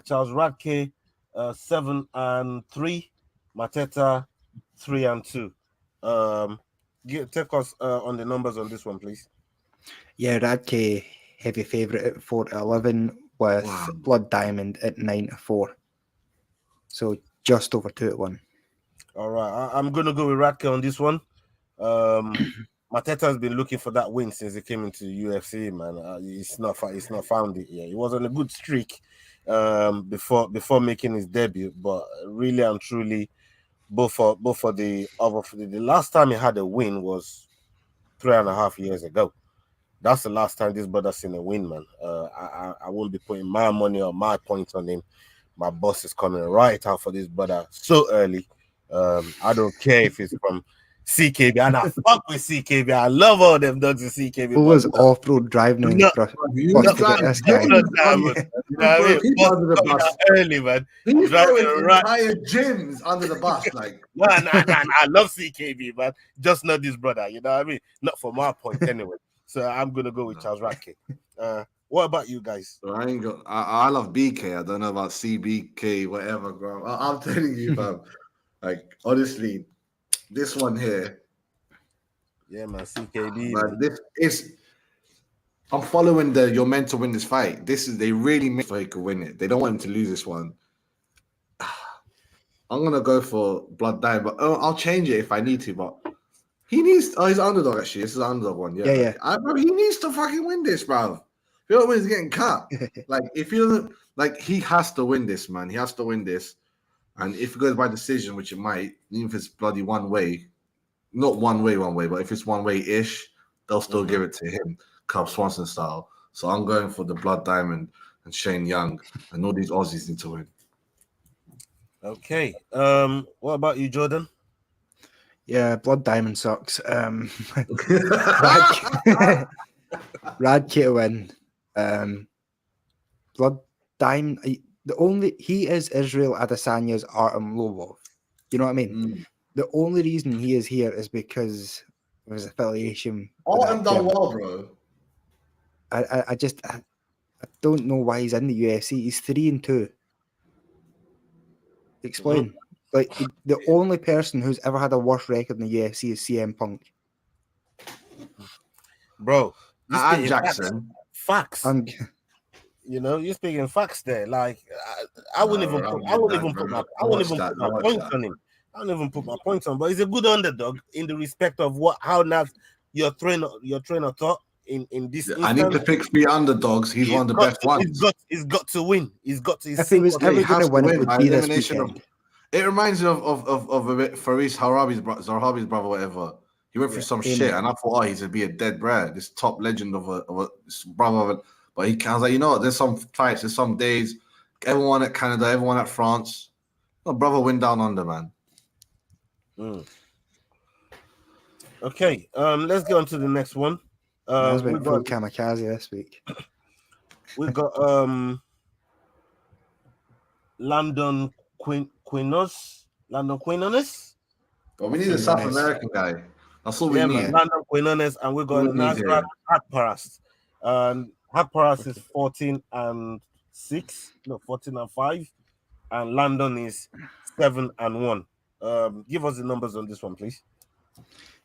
Charles Radke 7-3. Mateta 3-2. Take us on the numbers on this one, please. Yeah, Radke heavy favourite at 4-11 with Blood Diamond at 9-4. So just over 2-1. All right, I'm gonna go with Radke on this one. Mateta has been looking for that win since he came into the UFC, man. He's not found it yet. He was on a good streak before making his debut, but really and truly, both for the last time he had a win was 3.5 years ago. That's the last time this brother's seen a win, man. I won't be putting my money or my points on him. My boss is coming right out for this brother so early. I don't care if it's from CKB, and I fuck with CKB. I love all them dogs in CKB. Who was off-road driving in this guy? Early, man. He's throwing entire gyms under the bus, like. Nah. I love CKB, man. Just not this brother. You know what I mean? Not for my point, anyway. So I'm gonna go with Charles Radke. What about you guys? I love BK. I don't know about CBK, whatever, bro. I'm telling you, fam. Like, honestly, this one here. Yeah, man, CKB. Man, this is. I'm following you're meant to win this fight. They really make sure he could win it. They don't want him to lose this one. I'm gonna go for Blood Diamond, but I'll change it if I need to. But he needs. Oh, he's an underdog actually. This is an underdog one. Yeah. He needs to fucking win this, bro. If you don't win, he's getting cut. Like if he doesn't, like he has to win this, man. He has to win this. And if it goes by decision, which it might, even if it's bloody one way, not one way, but if it's one way ish, they'll still give it to him, Cub Swanson style. So I'm going for the Blood Diamond and Shane Young, and all these Aussies need to win. Okay. What about you, Jordan? Yeah, Blood Diamond sucks. Radke to win. Blood Diamond. He is Israel Adesanya's Artem Lobov. You know what I mean? Mm. The only reason he is here is because of his affiliation. with Artem that done gym. well, bro. I don't know why he's in the UFC. He's 3-2. Explain. Like the only person who's ever had a worse record in the UFC is CM Punk. Bro. You're And speaking Jackson. facts. You know, you're speaking facts there. Like I wouldn't even put my points on him. I wouldn't even put my points on, but he's a good underdog in the respect of how now your trainer thought in this instance. I need to pick 3 underdogs. He's one of the best ones. He's got to win. He's got to. If he was ever going to win, it would be this weekend. It reminds me of a bit Faris Zahabi's brother, whatever. He went through some shit, and I thought, he's gonna be a dead brat, this top legend of a brother. But I was like, you know what? There's some fights, there's some days. Everyone at Canada, everyone at France. Oh, brother, win down under, man. Okay, let's get on to the next one. That's been full kamikaze this week. We've got Landon Quinones. But we need a South American guy. That's all we need. Landon Quinones, and we got Nasrat Hakparast. Hakparast is 14-5, and Landon is 7-1. Give us the numbers on this one, please.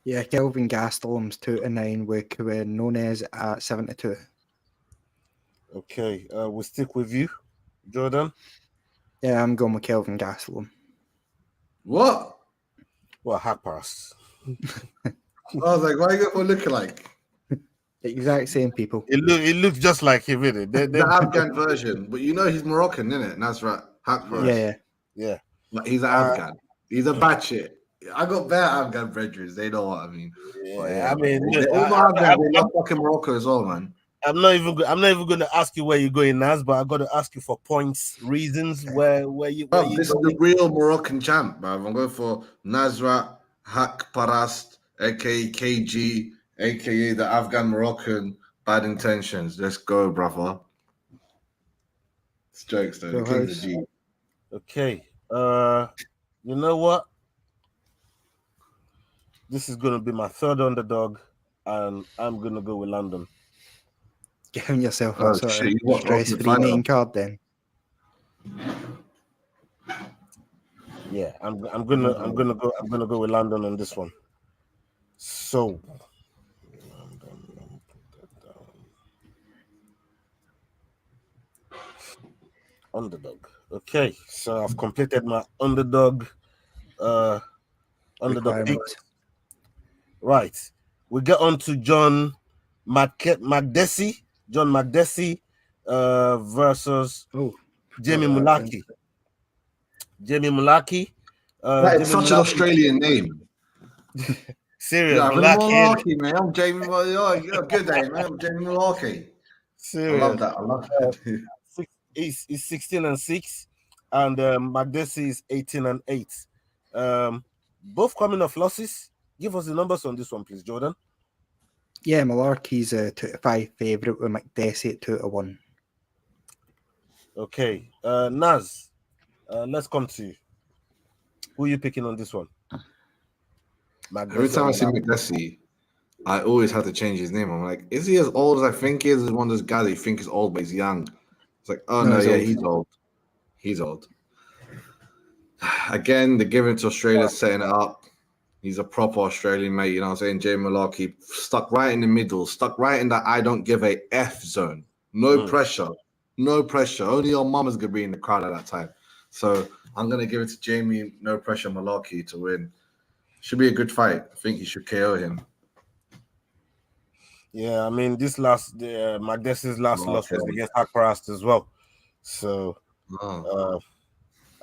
Yeah, Kelvin Gastelum's 2-9 with Quinones at 7-2. Okay, we'll stick with you, Jordan. Yeah, I'm going with Kelvin Gastelum. What? Well, Hakparast. I was like, why are you going looking like? Exact same people. It looks just like him, isn't it? The Afghan version, but you know he's Moroccan, isn't it? That's right. Yeah. Like, he's an Afghan. He's a batshit. I got better Afghan brethren. They know what I mean. Yeah, I mean, they love fucking Morocco as well, man. I'm not even going to ask you where you're going, Naz, but I got to ask you for points, reasons where you. This is the real Moroccan champ, bro. I'm going for Nasrat Hakparast, aka KG, aka the Afghan Moroccan. Bad intentions. Let's go, brother. It's jokes though. The King's a G. Okay. You know what? This is going to be my third underdog, and I'm going to go with London. Giving yourself a sort of stress-free main card, then. Yeah, I'm gonna go with London on this one. So, underdog. Okay, so I've completed my underdog picks. Right, we get on to John Makdessi versus Jamie Mulaki. Jamie Mulaki. That is such an Australian name. Serious. Yeah, Mulaki, man. I'm Jamie Mulaki. You're a good day, man. I'm Jamie Mulaki. Serious. I love that. He's 16-6, and Makdessi is 18-8. Both coming off losses. Give us the numbers on this one, please, Jordan. Yeah, Malarkey's a 2-5 favourite with Makdessi at 2-1. Okay, Naz, let's come to you. Who are you picking on this one? Every time I see Makdessi, I always have to change his name. I'm like, is he as old as I think he is? Is one of those guys that you think is old, but he's young. It's like, oh no, yeah, he's old. He's old. Again, they're giving it to Australia, setting it up. He's a proper Australian mate, you know what I'm saying? Jamie Mulaki stuck right in the middle, stuck right in that I don't give a F zone. No pressure. No pressure. Only your mama's going to be in the crowd at that time. So I'm going to give it to Jamie, no pressure, Mulaki to win. Should be a good fight. I think he should KO him. Yeah, I mean, Makdessi's last loss was against Hakparast as well. So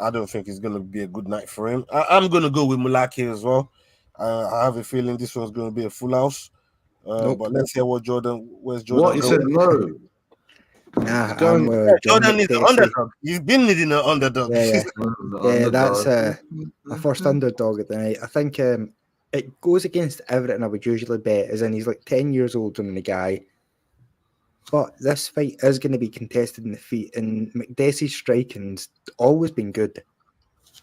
I don't think it's going to be a good night for him. I'm going to go with Mulaki as well. I have a feeling this one's going to be a full house. But let's hear where's Jordan. What? He said no. Nah, Jordan is an underdog. He's been needing an underdog. Yeah, that's a first underdog of the night. I think it goes against everything I would usually bet, as in he's like 10 years older than the guy. But this fight is going to be contested in the feet, and McDessie's striking's always been good.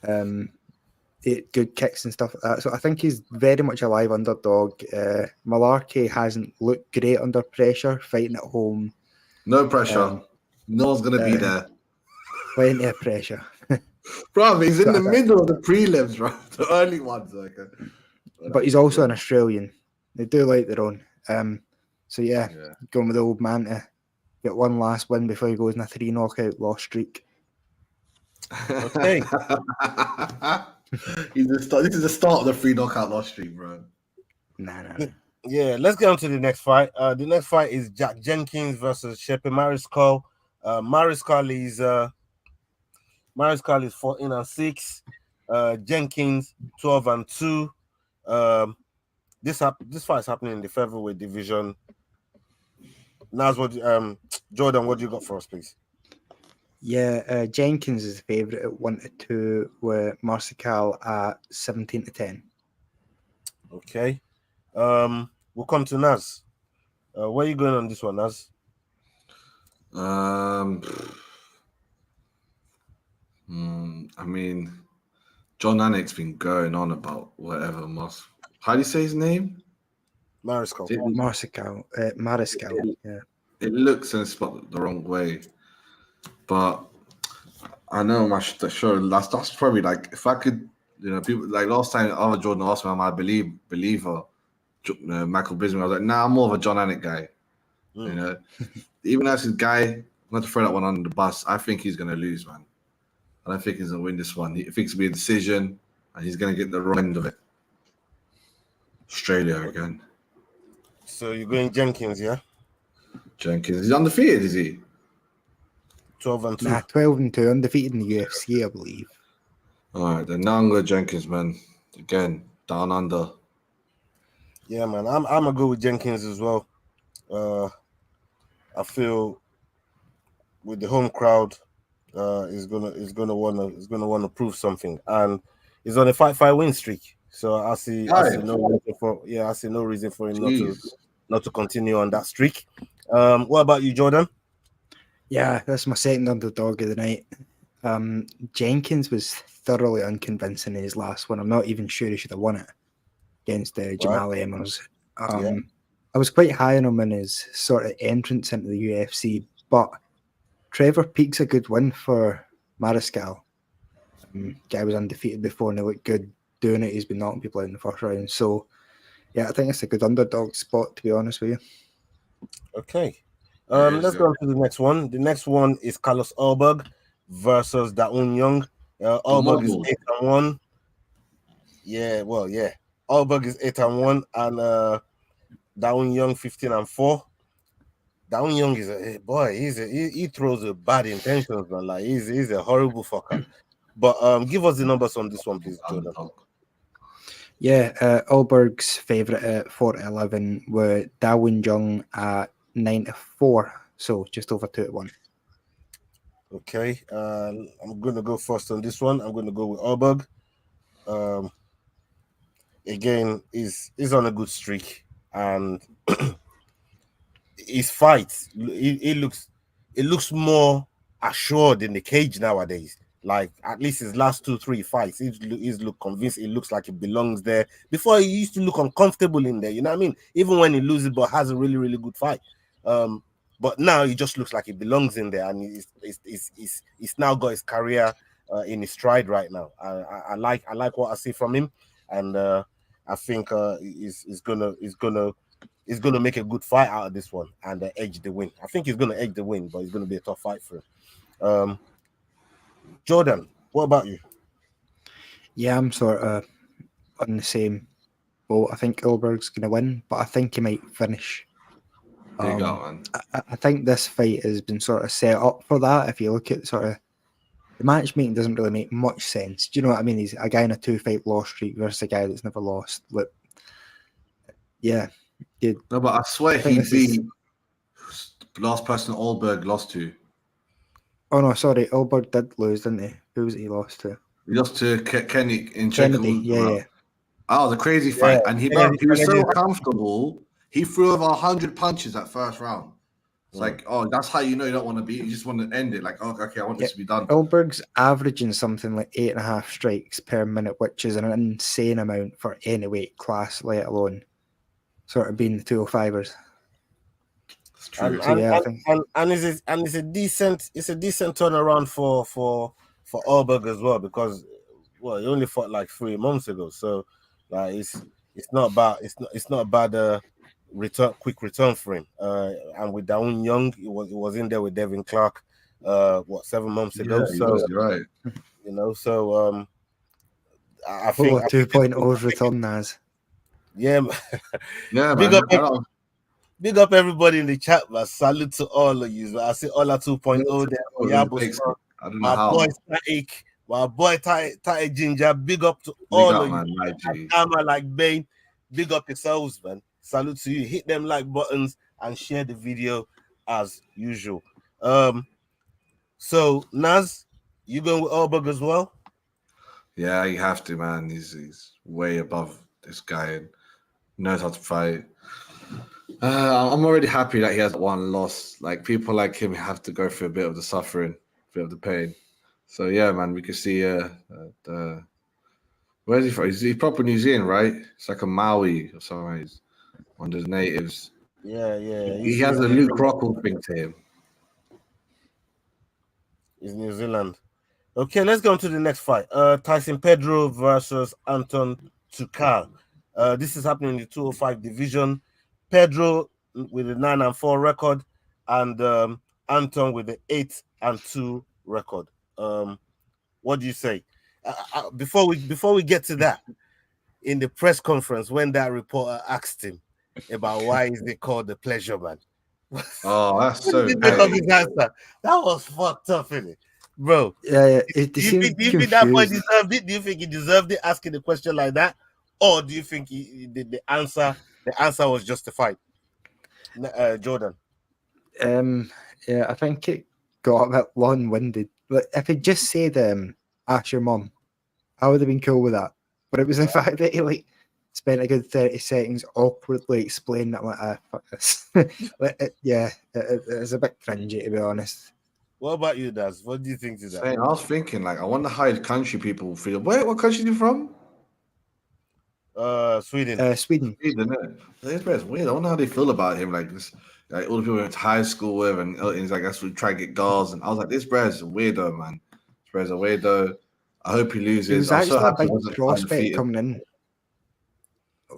Good kicks and stuff like that. So I think he's very much a live underdog. Malarkey hasn't looked great under pressure, fighting at home. No pressure. No one's going to be there. Plenty of pressure. Bro, he's in the middle of the prelims, bro. The early ones. But he's also an Australian. They do like their own. So yeah, going with the old man to get one last win before he goes in a 3 knockout loss streak. Okay. This is the start of the 3 knockout loss streak, bro. Nah. Yeah, let's get on to the next fight. The next fight is Jack Jenkins versus Shepe Mariscal. Mariscal is 14-6. Jenkins 12-2. This fight is happening in the featherweight division. Now, Jordan, what do you got for us, please? Yeah, Jenkins is the favourite at 1-2, with Mariscal at 17-10. Okay. We'll come to Naz. Where are you going on this one, Naz? I mean, John Anik's been going on about whatever. How do you say his name? Mariscal. Mariscal. Yeah. It looks and it's spelled the wrong way, but I know sure that's probably like, if I could, people like last time other Jordan asked me, am I a believer? Michael Bisping, I was like, nah, I'm more of a John Anik guy. Even as his guy, I'm going to throw that one under the bus. I think he's going to lose, man. I don't think he's going to win this one. I think it's going to be a decision, and he's going to get the wrong end of it. Australia again. So you're going Jenkins, yeah? Jenkins. He's undefeated, is he? 12-2. Nah, 12-2, undefeated in the UFC, I believe. All right, then now I'm going Jenkins, man. Again, down under. Yeah, man. I'm gonna go with Jenkins as well. I feel with the home crowd, is gonna wanna prove something, and he's on a 5-5 win streak. So I see no reason for him not to continue on that streak. What about you, Jordan? Yeah, that's my second underdog of the night. Jenkins was thoroughly unconvincing in his last one. I'm not even sure he should have won it against Jamal Emmers. I was quite high on him in his sort of entrance into the UFC, but Trevor Peake's a good win for Mariscal. Guy was undefeated before and he looked good doing it. He's been knocking people out in the first round. So, yeah, I think it's a good underdog spot, to be honest with you. Okay. Let's go on to the next one. The next one is Carlos Ulberg versus Daun Young. Ulberg is 8-1. Yeah, well, yeah. Ulberg is 8-1 and Daun Young 15-4. Daun Young is a boy. He throws with bad intentions, man. Like he's a horrible fucker. But give us the numbers on this one, please, Jordan. Yeah, Ulberg's favourite at 4-11, with Daun Young at 9-4, so just over 2-1. Okay, I'm gonna go first on this one. I'm gonna go with Ulberg. Again, he's on a good streak, and his fights, it looks more assured in the cage nowadays. Like at least his last 2-3 fights, he's look convinced. It looks like he belongs there. Before he used to look uncomfortable in there. You know what I mean? Even when he loses, but has a really, really good fight. But now he just looks like he belongs in there, and he's now got his career in his stride right now. I like what I see from him, and I think he's gonna make a good fight out of this one and edge the win. I think he's gonna edge the win, but it's gonna be a tough fight for him. Jordan, what about you? Yeah, I'm sort of on the same boat. I think Ulberg's going to win, but I think he might finish. There you go, man. I think this fight has been sort of set up for that. If you look at sort of the matchmaking, doesn't really make much sense. Do you know what I mean? He's a guy in a 2-fight loss streak versus a guy that's never lost. But yeah, no, but I swear he'd be last person Ulberg lost to. Oh no, sorry, Ulberg did lose, didn't he? Who was it he lost to? He lost to Kenny in Kennedy. Yeah. Oh, the crazy fight. And he was so Yeah. comfortable. He threw over 100 punches that first round. It's like, oh, that's how you know you don't want to beat. You just want to end it. Like, oh, okay, I want this to be done. Goldberg's averaging something like 8.5 strikes per minute, which is an insane amount for any weight class, let alone sort of being the 205ers. It's true. And it's a decent turnaround for Alberg as well, because he only fought like 3 months ago. So like it's not a bad quick return for him. And with Dawn Young, he was in there with Devin Clark 7 months ago. So you're right. You know, so I think 2.0 return, Naz. Yeah, yeah, big up everybody in the chat, man. Salute to all of you. I see all at 2.0 there. I don't know how. Boy Static, my boy Tight Ginger. Big up to all of you. Like, like Bane. Big up yourselves, man. Salute to you. Hit them like buttons and share the video as usual. So Naz, you going with Alberg as well? Yeah, you have to, man. He's way above this guy and knows how to fight. I'm already happy that he has one loss. Like, people like him have to go through a bit of the suffering, a bit of the pain. So yeah, man, we can see where's he from? He's proper New Zealand, right? It's like a Maui or something. He's one of the natives. Yeah. He has a Luke Rockhold thing to him. He's New Zealand. Okay, let's go on to the next fight. Tyson Pedro versus Anton Tukal. This is happening in the 205 division. Pedro with a 9-4 record, and Anton with the 8-2 record. What do you say? Before we get to that, in the press conference, when that reporter asked him about why is they called the Pleasure Man, oh, that's so that was fucked up, innit? Bro, yeah. Do you think that boy deserved it? Do you think he deserved it asking the question like that, or do you think the answer was justified? Jordan. Yeah, I think it got a bit long-winded. But if he just said, "Ask your mum," I would have been cool with that. But it was the fact that he spent a good 30 seconds awkwardly explaining that, fuck this. It was a bit cringy, to be honest. What about you, Daz? What do you think to that? I was thinking, like, I wonder how country people feel. Wait, what country are you from? Sweden. Sweden. It's weird. I wonder how they feel about him. Like this, like all the people we went to high school with, and he's like, that's what try to get girls. And I was like, this brother's a weirdo, man. This brother's a weirdo. I hope he loses. It was actually a big prospect coming in.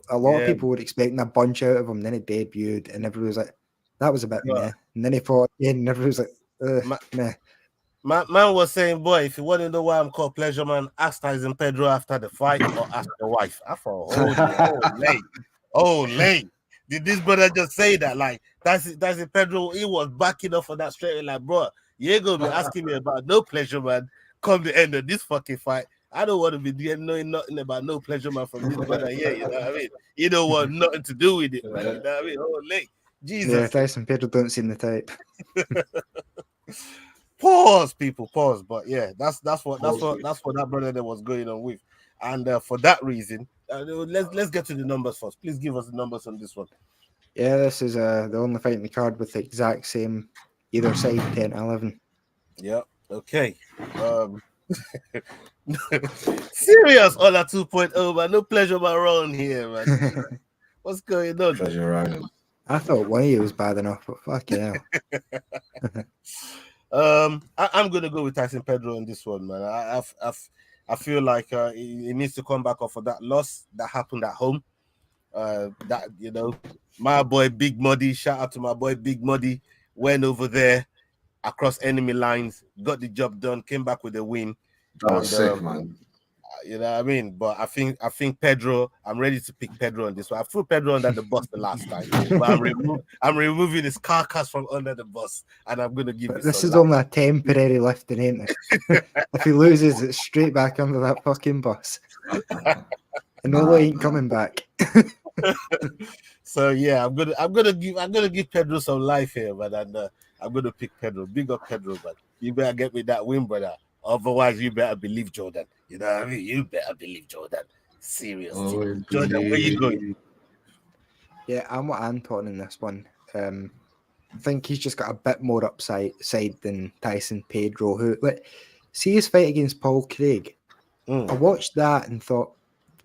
A lot of people were expecting a bunch out of him. Then he debuted, and everybody was like, that was a bit meh. And then he fought again, and everybody was like, meh. Man was saying, boy, if you want to know why I'm called Pleasure Man, ask Tyson Pedro after the fight or ask your wife. I thought, late. Did this brother just say that? Like, Tyson Pedro, he was backing up for that straight. Like, bro, you ain't going to be asking me about no Pleasure Man come the end of this fucking fight. I don't want to be knowing nothing about no Pleasure Man from this brother here. You know what I mean? You don't want nothing to do with it, man. You know what I mean? Oh, late. Jesus. Yeah, Tyson Pedro don't seem the type. Pause, people, pause. But yeah, that's what that brother there was going on with, and for that reason, let's get to the numbers first. Please give us the numbers on this one. Yeah, this is the only fight in the card with the exact same either side 10-11. Yeah. Okay. Serious all at 2.0, man. No Pleasure Man around here, man. What's going on? Pleasure around. I thought one of you was bad enough, but fucking hell. I'm gonna go with Tyson Pedro on this one, man. I feel like he needs to come back off of that loss that happened at home. That, you know, my boy Big Muddy, shout out to my boy Big Muddy, went over there across enemy lines, got the job done, came back with a win. That was sick, man. You know what I mean? But I think Pedro, I'm ready to pick Pedro on this one. I threw Pedro under the bus the last time, but I'm removing his carcass from under the bus, and I'm gonna give it. This is only a temporary lifting, ain't it? If he loses, it's straight back under that fucking bus, and no, he ain't coming back. So yeah, I'm gonna give Pedro some life here, man, and I'm gonna pick Pedro. Big up Pedro, man. You better get me that win, brother. Otherwise, you better believe Jordan. You know what I mean? You better believe Jordan. Serious. Always Jordan, where you going? believe. Yeah, I'm with Anton in this one. I think he's just got a bit more upside than Tyson Pedro. Who, like, see his fight against Paul Craig. I watched that and thought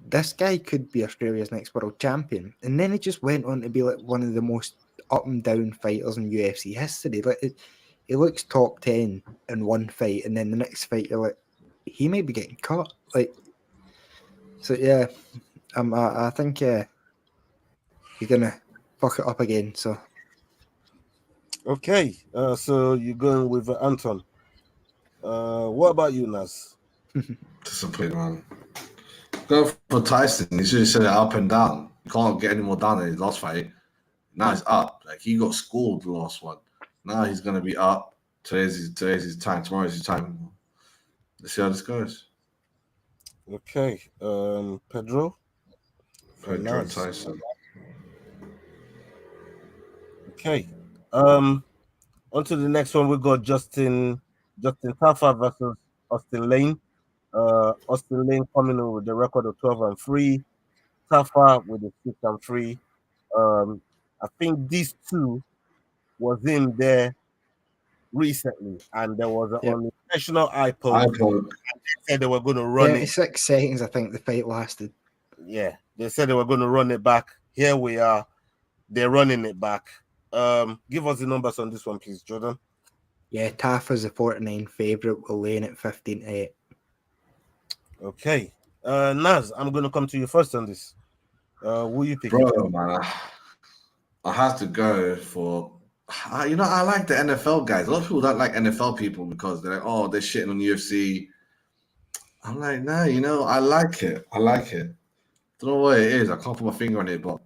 this guy could be Australia's next world champion, and then he just went on to be like one of the most up and down fighters in UFC history. Like, he looks top 10 in one fight, and then the next fight you're like, he may be getting cut. Like, so yeah, I think he's gonna fuck it up again. So Okay, so you're going with Anton. What about you, Nas? Discipline, man. Go for Tyson. He should have said it up and down. You can't get any more down than his last fight. Now he's up. Like, he got scored the last one. Now he's gonna be up. Today's his time. Tomorrow's his time. Let's see how this goes. Okay, Pedro. Pedro Nice. Tyson. Okay. On to the next one. We got Justin Tafa versus Austin Lane. Austin Lane coming in with the record of 12-3. Tafa with the 6-3. I think these two was in there recently, and there was an unintentional eye poke. They said they were going to run it. 36 seconds, I think the fight lasted. Yeah, they said they were going to run it back. Here we are. They're running it back. Give us the numbers on this one, please, Jordan. Yeah, Tafa's a 49 favourite. We're laying at 15-8. Okay. Naz, I'm going to come to you first on this. Who you pick? Bro, man, I have to go for... I like the NFL guys. A lot of people don't like NFL people because they're like, oh, they're shitting on UFC. I'm like, no, I like it. I like it. Don't know what it is. I can't put my finger on it, but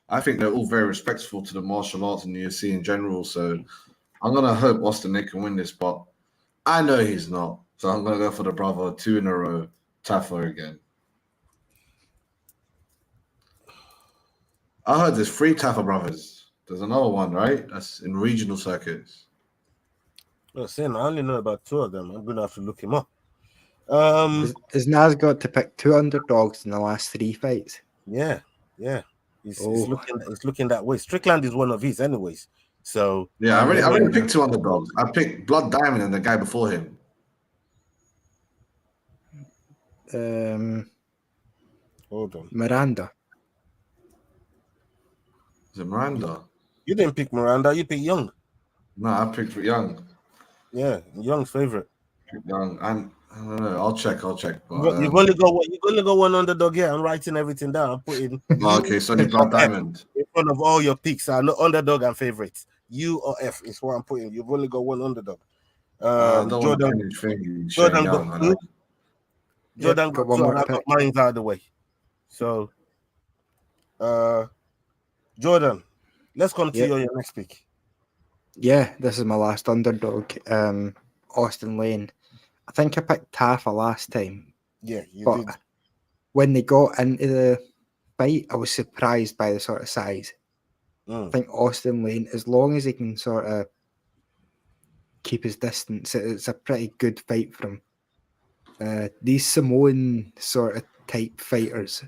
I think they're all very respectful to the martial arts and UFC in general. So I'm going to hope Austin Nick can win this, but I know he's not. So I'm going to go for the brother, 2 in a row, Tafa again. I heard there's 3 Tafa brothers. There's another one, right? That's in regional circuits. I only know about 2 of them. I'm going to have to look him up. Has Naz got to pick 2 underdogs in the last 3 fights? Yeah. It's looking that way. Strickland is one of his, anyways. So yeah, I already picked 2 underdogs. I picked Blood Diamond and the guy before him. Hold on. Miranda. Is it Miranda? You didn't pick Miranda. You picked Young. No, I picked Young. Yeah, Young's favorite. Young, and I don't know. I'll check. But, you've only got one underdog here. I'm writing everything down. I'm putting. Okay, so Blood Diamond in front of all your picks. I know underdog and favorites. U or F is what I'm putting. You've only got one underdog. Jordan got 2. Jordan got 2. I got mine out of the way. So, Jordan, let's come to your next pick. Yeah, this is my last underdog. Austin Lane. I think I picked Tafa last time. Yeah, you but did. When they got into the fight, I was surprised by the sort of size. I think Austin Lane, as long as he can sort of keep his distance, it's a pretty good fight for him. These Samoan sort of type fighters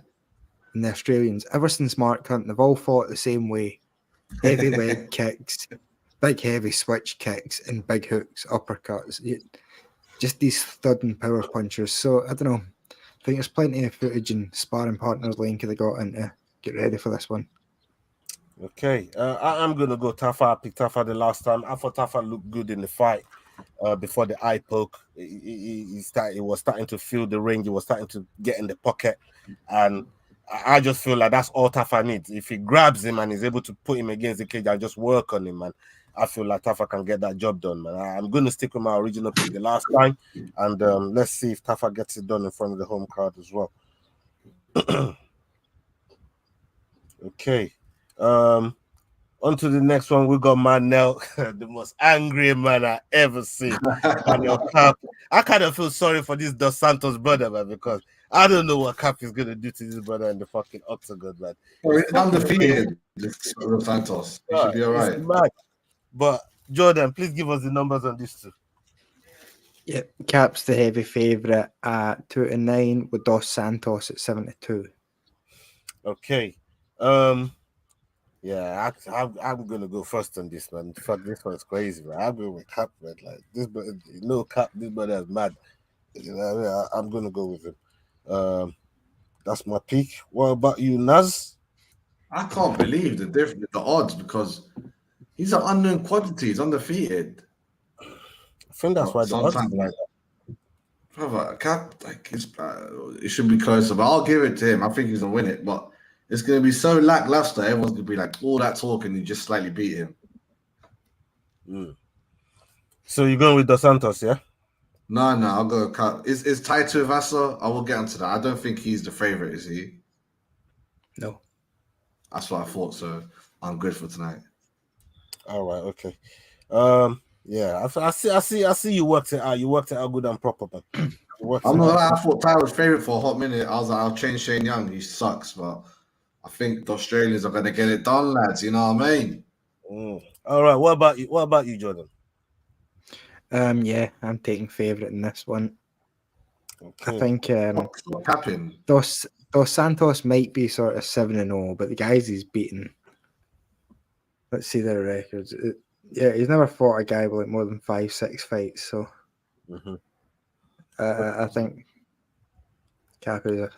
and the Australians, ever since Mark Hunt, they've all fought the same way. Heavy leg kicks, big heavy switch kicks, and big hooks, uppercuts. Just these thudding power punchers. So, I don't know. I think there's plenty of footage and sparring partners Lane could have got in to get ready for this one. Okay. I'm going to go Tafa. I picked Tafa the last time. I thought Tafa looked good in the fight before the eye poke. He was starting to feel the range. He was starting to get in the pocket. And I just feel like that's all Tafa needs. If he grabs him and is able to put him against the cage and just work on him, man, I feel like Tafa can get that job done, man. I'm going to stick with my original pick the last time, and let's see if Tafa gets it done in front of the home crowd as well. Okay. On to the next one. We got Manel, the most angry man I ever seen. I kind of feel sorry for this Dos Santos brother, man, because I don't know what Cap is gonna do to this brother in the fucking octagon, man. It's undefeated. Dos Santos. He should be all right. But Jordan, please give us the numbers on this too. Yeah, Cap's the heavy favourite at 2-9 with Dos Santos at 7-2. Okay. Yeah, I'm gonna go first on this, man. Fuck, this one's crazy, man. I'm going with Cap, man. Like this, but no Cap, this brother is mad. You know what I mean? I'm gonna go with him. That's my pick. What about you, Naz? I can't believe the odds because he's an unknown quantity. He's undefeated. I think that's why the odds is Sometimes, like brother, it should be closer, but I'll give it to him. I think he's gonna win it, but it's gonna be so lackluster. Everyone's gonna be like all that talk, and you just slightly beat him. that. So you're going with Dos Santos, yeah? No, I'll go cut. Is Taito Vasa? I will get onto that. I don't think he's the favorite, is he? No. That's what I thought. So I'm good for tonight. All right, okay. Yeah, I see you worked it out. You worked it out good and proper, man. I'm not lie, I thought Ty was favorite for a hot minute. I was like, I'll change Shane Young. He sucks, but I think the Australians are gonna get it done, lads. You know what I mean? All right. What about you? What about you, Jordan? Yeah, I'm taking favourite in this one. Okay. I think Stop capping. Dos Santos might be sort of 7-0, but the guys he's beaten. Let's see their records. Yeah, he's never fought a guy with like more than 5-6 fights. So I think Cap is a.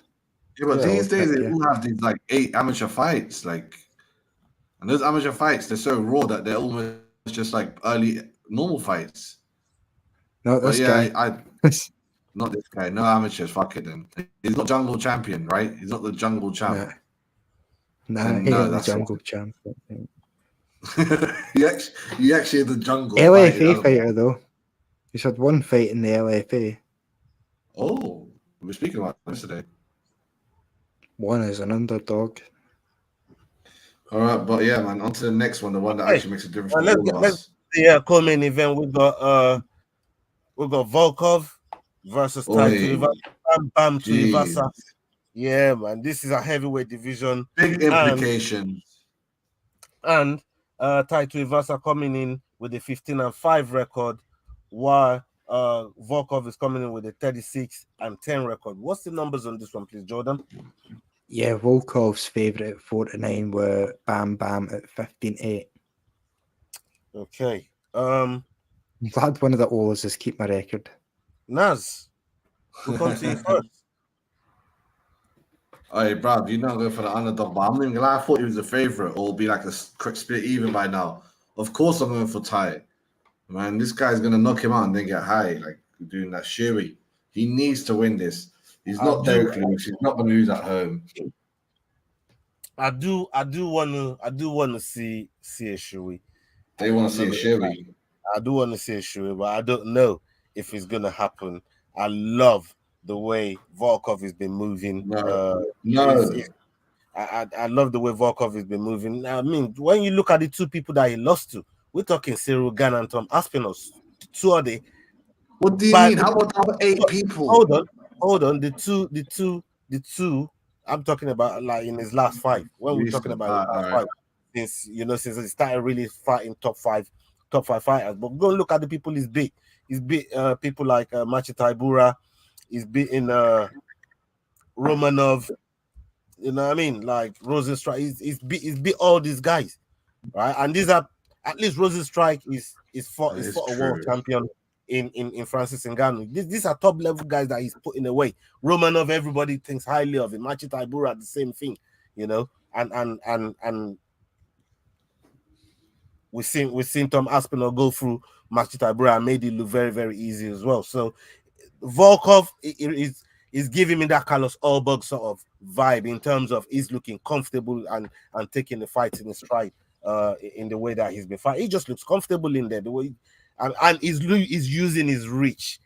Yeah, but Yeah, these days pick, they all have these like 8 amateur fights, like, and those amateur fights they're so raw that they're almost just like early normal fights. Not But this yeah, guy. not this guy. No amateurs. Fuck it then. He's not jungle champion, right? He's not the jungle champ. Nah, he no, ain't the that's jungle champ. I think. you actually the jungle LFA fighter though. He's had one fight in the LFA. Oh, we were speaking about this today. One is an underdog. All right, but yeah, man. On to the next one, the one that actually makes a difference Well, for all of us. Yeah, co-main event. We got Volkov versus Taito Bam Tuivasa. Yeah, man. This is a heavyweight division. Big implications. And Taito Tuivasa coming in with a 15-5 record, while Volkov is coming in with a 36-10 record. What's the numbers on this one, please, Jordan? Yeah, Volkov's favourite at 4-9 were Bam Bam at 15-8. Okay. I'm glad one of the O's is keep my record. Naz, we'll come to you first. Hey, bruv, you're not going for the underdog, but I'm not even gonna lie, I thought he was a favorite or be like a quick split even by now. Of course, I'm going for Ty. Man, this guy's gonna knock him out and then get high, like doing that Sherry. He needs to win this. He's not Derek Lewis. He's not gonna lose at home. I do want to see a Shui. They want to see a Sherry. I do want to see a Shui, but I don't know if it's gonna happen. I love the way Volkov has been moving. I love the way Volkov has been moving. I mean, when you look at the two people that he lost to, we're talking Cyril Gane and Tom Aspinall. Two of the. What do you mean? How about the other 8 people? Hold on. The two. I'm talking about like in his last 5. When we're talking about his last 5, since he started really fighting top five fighters. But go look at the people he's beat. He's beat people like Machi Taibura. He's beaten Romanov. You know what I mean? Like Rosenstrike. He's beat all these guys, right? And these are at least Rosenstrike is fought a world champion in Francis Ngannou. These are top level guys that he's putting away. Romanov, everybody thinks highly of him. Machi Taibura, the same thing, and we've seen Tom Aspinall go through Machi Taibura and made it look very, very easy as well. So Volkov is giving me that Carlos Ulberg sort of vibe in terms of he's looking comfortable and taking the fight in his stride in the way that he's been fighting. He just looks comfortable in there. The way and he's using his reach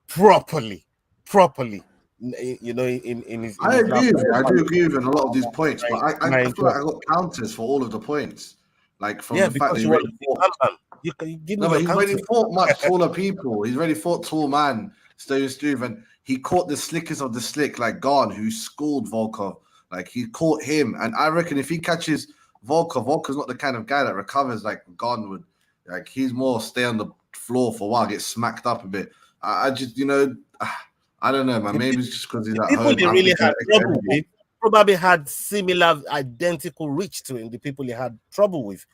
properly. In his. I agree with you. I do agree with a lot of these points, but I feel like I got counters for all of the points. Like from the fact that he already fought. He's already fought much taller people. He's already fought tall man, Struve, and he caught the slickest of the slick, like Gane, who schooled Volkov. Like he caught him, and I reckon if he catches Volkov's not the kind of guy that recovers like Gane would. Like he's more stay on the floor for a while, get smacked up a bit. I just, I don't know, man. Maybe it's just because he's at People home. they really had trouble with probably had similar, identical reach to him. The people he had trouble with.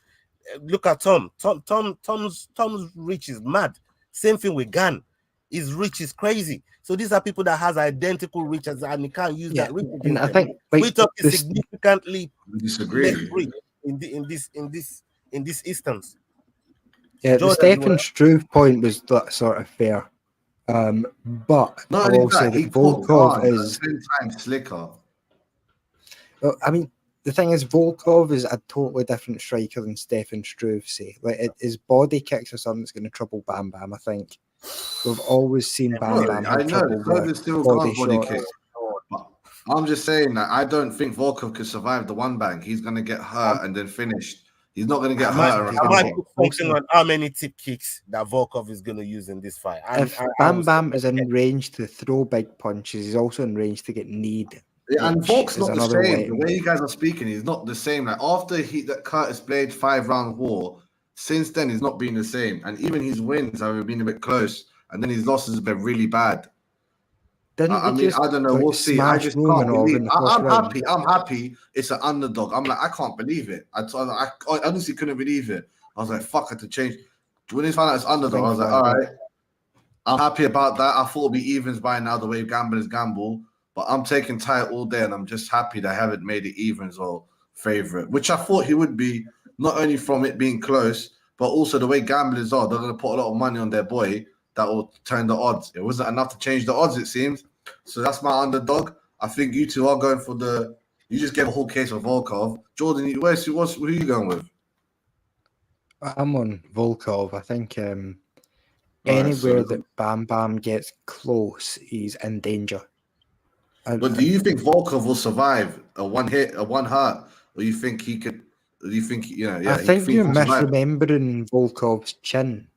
Look at Tom. Tom's reach is mad. Same thing with Gan. His reach is crazy. So these are people that has identical reach, and he can't use that reach. And I think like, we talk is significantly disagree in this instance. Yeah, Jordan, the Stefan Struve point was that sort of fair. But not I only will say that, he that fought Volkov Gane is. at the same time slicker. Well, I mean, the thing is, Volkov is a totally different striker than Stefan Struve. Say, like his body kicks are something that's going to trouble Bam Bam. I think we've always seen Bam Bam have trouble with body kick. But I'm just saying that I don't think Volkov could survive the one bang. He's going to get hurt and then finished. He's not going to get hurt. I might put something on how many tip kicks that Volkov is going to use in this fight. If Bam Bam is in range to throw big punches, he's also in range to get kneed. Yeah, and Volk's not the same. The way you guys are speaking, he's not the same. Like after that Curtis Blade 5-round war, since then he's not been the same. And even his wins have been a bit close, and then his losses have been really bad. I don't know. We'll see. I just can't believe. I'm happy. I'm happy. It's an underdog. I'm like, I can't believe it. I honestly couldn't believe it. I was like, fuck, I had to change. When they found out it's underdog, I was like, all right. I'm happy about that. I thought it'd be evens by now, the way gamblers gamble. But I'm taking tight all day, and I'm just happy that I haven't made it evens or favorite, which I thought he would be, not only from it being close, but also the way gamblers are. They're going to put a lot of money on their boy that will turn the odds. It wasn't enough to change the odds, it seems. So that's my underdog. I think you two are going for the. You just gave a whole case of Volkov. Jordan, who are you going with? I'm on Volkov. I think anywhere that Bam Bam gets close, he's in danger. But do you think Volkov will survive a one hit, a one hurt, or you think he could? Do you think I think you're misremembering Volkov's chin.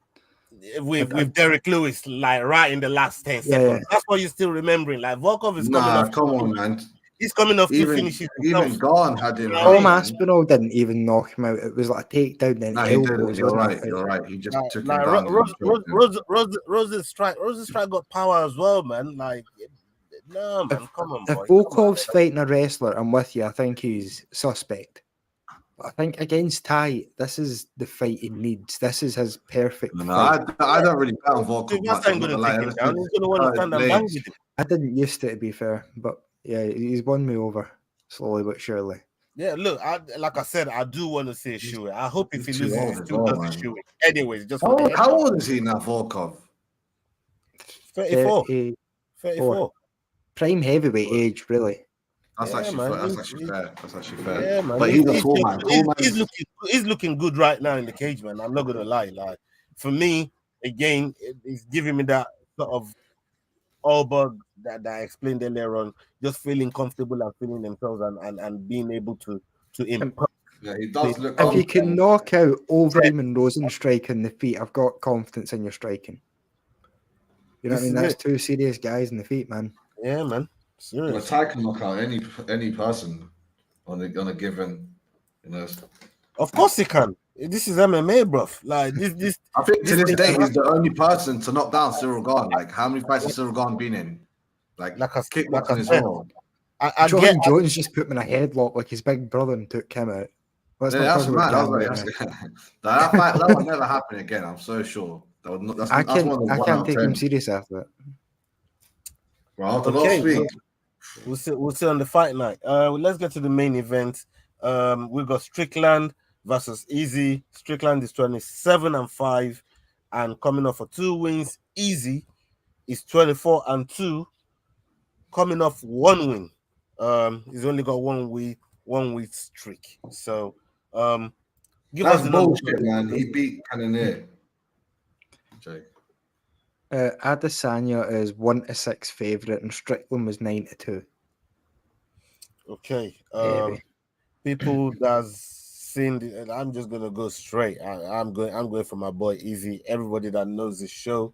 With Derek Lewis, like right in the last 10 seconds. That's what you're still remembering. Like Volkov is coming off. Come on, man. He's coming off two finishes. Even Gane had him. Tom Aspinall didn't even knock him out. It was like a takedown. Then elbows. You're right. He just took him down. Rose's strike got power as well, man. Like, no, man, come on, if boy. Volkov's fighting a wrestler, I'm with you. I think he's suspect. I think against Ty, this is the fight he needs. This is his perfect fight. I don't really bet on Volkov. I didn't used to be fair, but yeah, he's won me over slowly but surely. Yeah, look, like I said, I do want to say Shuey. I hope if he loses, he still does the Shuey. Anyways, just how old is he now, Volkov? 34. Prime heavyweight age, really. That's actually fair. Yeah, man. But he's a cool man. He's looking good right now in the cage, man. I'm not gonna lie. Like for me, again, it's giving me that sort of all bug that I explained earlier on, just feeling comfortable and feeling themselves and being able to impact. Yeah, he does look. If you can knock out Overeem and Rosenstrike in the feet, I've got confidence in your striking. You know what I mean? That's two serious guys in the feet, man. Yeah, man. Well, Ty can knock out any person on a given, Of course he can. This is MMA, bro. Like this. I think to this day he's the only person to knock down Cyril Gane. Like how many fights has Cyril Gane been in? Like kickboxing as well. John Jones just put him in a headlock like his big brother and took him out. That's mad. That will never happen again. I'm so sure. I can't take him serious after that. Well, okay. We'll see on the fight night. Let's get to the main event. We've got Strickland versus Easy. Strickland is 27-5 and coming off for 2 wins. Easy is 24-2, coming off 1 win. He's only got 1 week streak. So give us the bullshit, man. He beat Cannonier. Jake. Adesanya is 1-6 favorite, and Strickland was 9-2. Okay. People that's seen the, I'm just gonna go straight. I'm going for my boy Easy. Everybody that knows the show,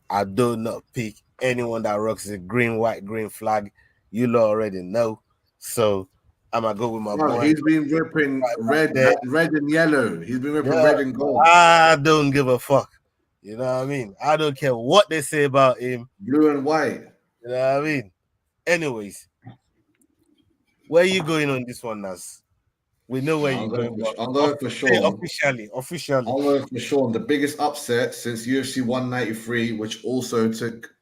I do not pick anyone that rocks the green, white, green flag. You lot already know. So I'm gonna go with my boy. He's been ripping red and yellow. He's been ripping red and gold. I don't give a fuck. You know what I mean? I don't care what they say about him. Blue and white. You know what I mean? Anyways, where are you going on this one, Nas? We know where you're going. I'm going for Sean. Officially. I'm going for Sean. The biggest upset since UFC 193, which also took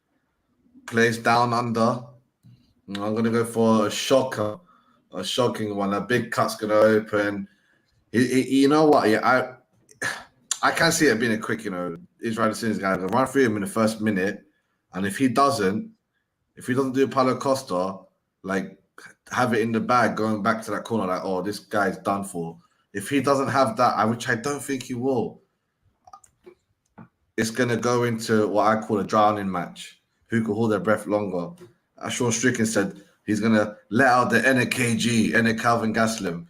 place down under. I'm going to go for a shocker, a shocking one. A big cut's going to open. You know what? Yeah, I can see it being a quick, Israel Adesanya's going to run through him in the first minute. And if he doesn't do Paulo Costa, like, have it in the bag going back to that corner, like, oh, this guy's done for. If he doesn't have that, which I don't think he will, it's going to go into what I call a drowning match. Who can hold their breath longer? As Sean Strickland said, he's going to let out the NKG, Calvin Gastelum,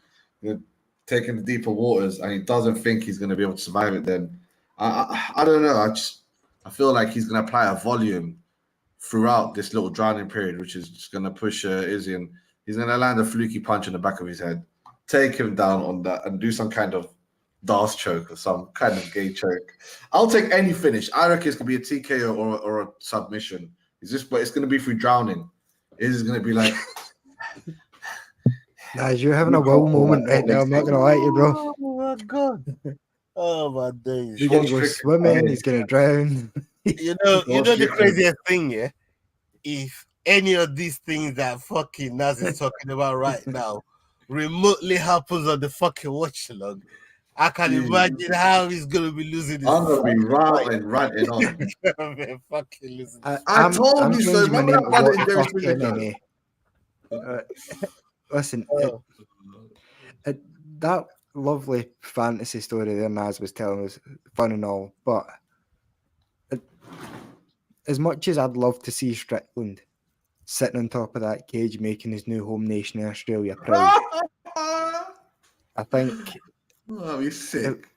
taking the deeper waters, and he doesn't think he's going to be able to survive it then. I don't know. I feel like he's going to apply a volume throughout this little drowning period, which is just going to push Izzy, and he's going to land a fluky punch in the back of his head, take him down on that, and do some kind of Darce choke or some kind of gay choke. I'll take any finish. I reckon it's going to be a TKO or a submission. But it's going to be through drowning. Izzy's going to be like... Guys, you're having a wow moment right now. I'm not going to lie to you, bro. Oh, my God. Oh, my days. He's going to go swimming. He's going to drown. You know the craziest thing, yeah? If any of these things that fucking Naz is talking about right now remotely happens on the fucking watch log, I can imagine how he's gonna be losing his. I'm gonna be ranting on. Fucking losing. I told you so. My name to listen, that lovely fantasy story there Naz was telling us, fun and all, but as much as I'd love to see Strickland sitting on top of that cage making his new home nation in Australia proud, I think he's sick.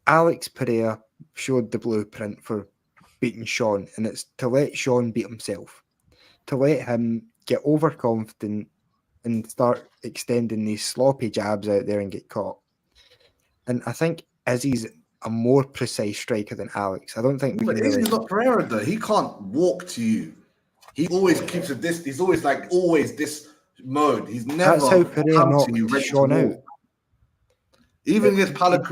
Alex Pereira showed the blueprint for beating Sean, and it's to let Sean beat himself, to let him get overconfident and start extending these sloppy jabs out there and get caught. And I think Izzy's a more precise striker than Alex. I don't think we can Izzy's not Pereira though. He can't walk to you. He always keeps a distance. He's always this mode. He's never. That's how Pereira knocked Sean out. Even against Paulo,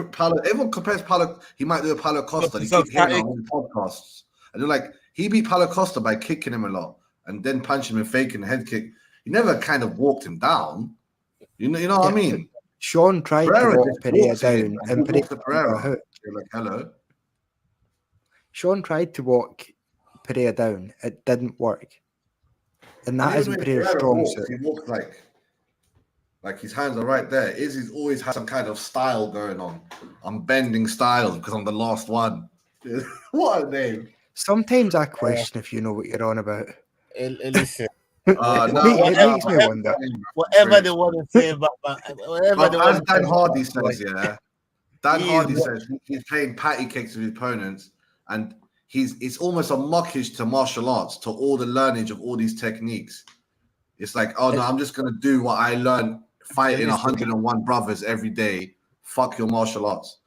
everyone compares Paulo. He might do a Paulo Costa. He keep hearing on the podcasts, and they're like, he beat Paulo Costa by kicking him a lot and then punching him and faking the head kick. He never kind of walked him down. You know what I mean? Sean tried to walk Pereira down, and Pereira. You're like, hello. Sean tried to walk Pereira down. It didn't work, and that isn't Pereira's strong suit. He walks like his hands are right there. Izzy's always had some kind of style going on. I'm bending styles because I'm the last one. What a name. Sometimes I question if you know what you're on about. Listen. It makes me wonder. Whatever they want to say about as Dan Hardy says, Dan Hardy says he's playing patty cakes with his opponents, and it's almost a mockish to martial arts, to all the learning of all these techniques. It's like, oh no, I'm just gonna do what I learned fighting 101 brothers every day. Fuck your martial arts.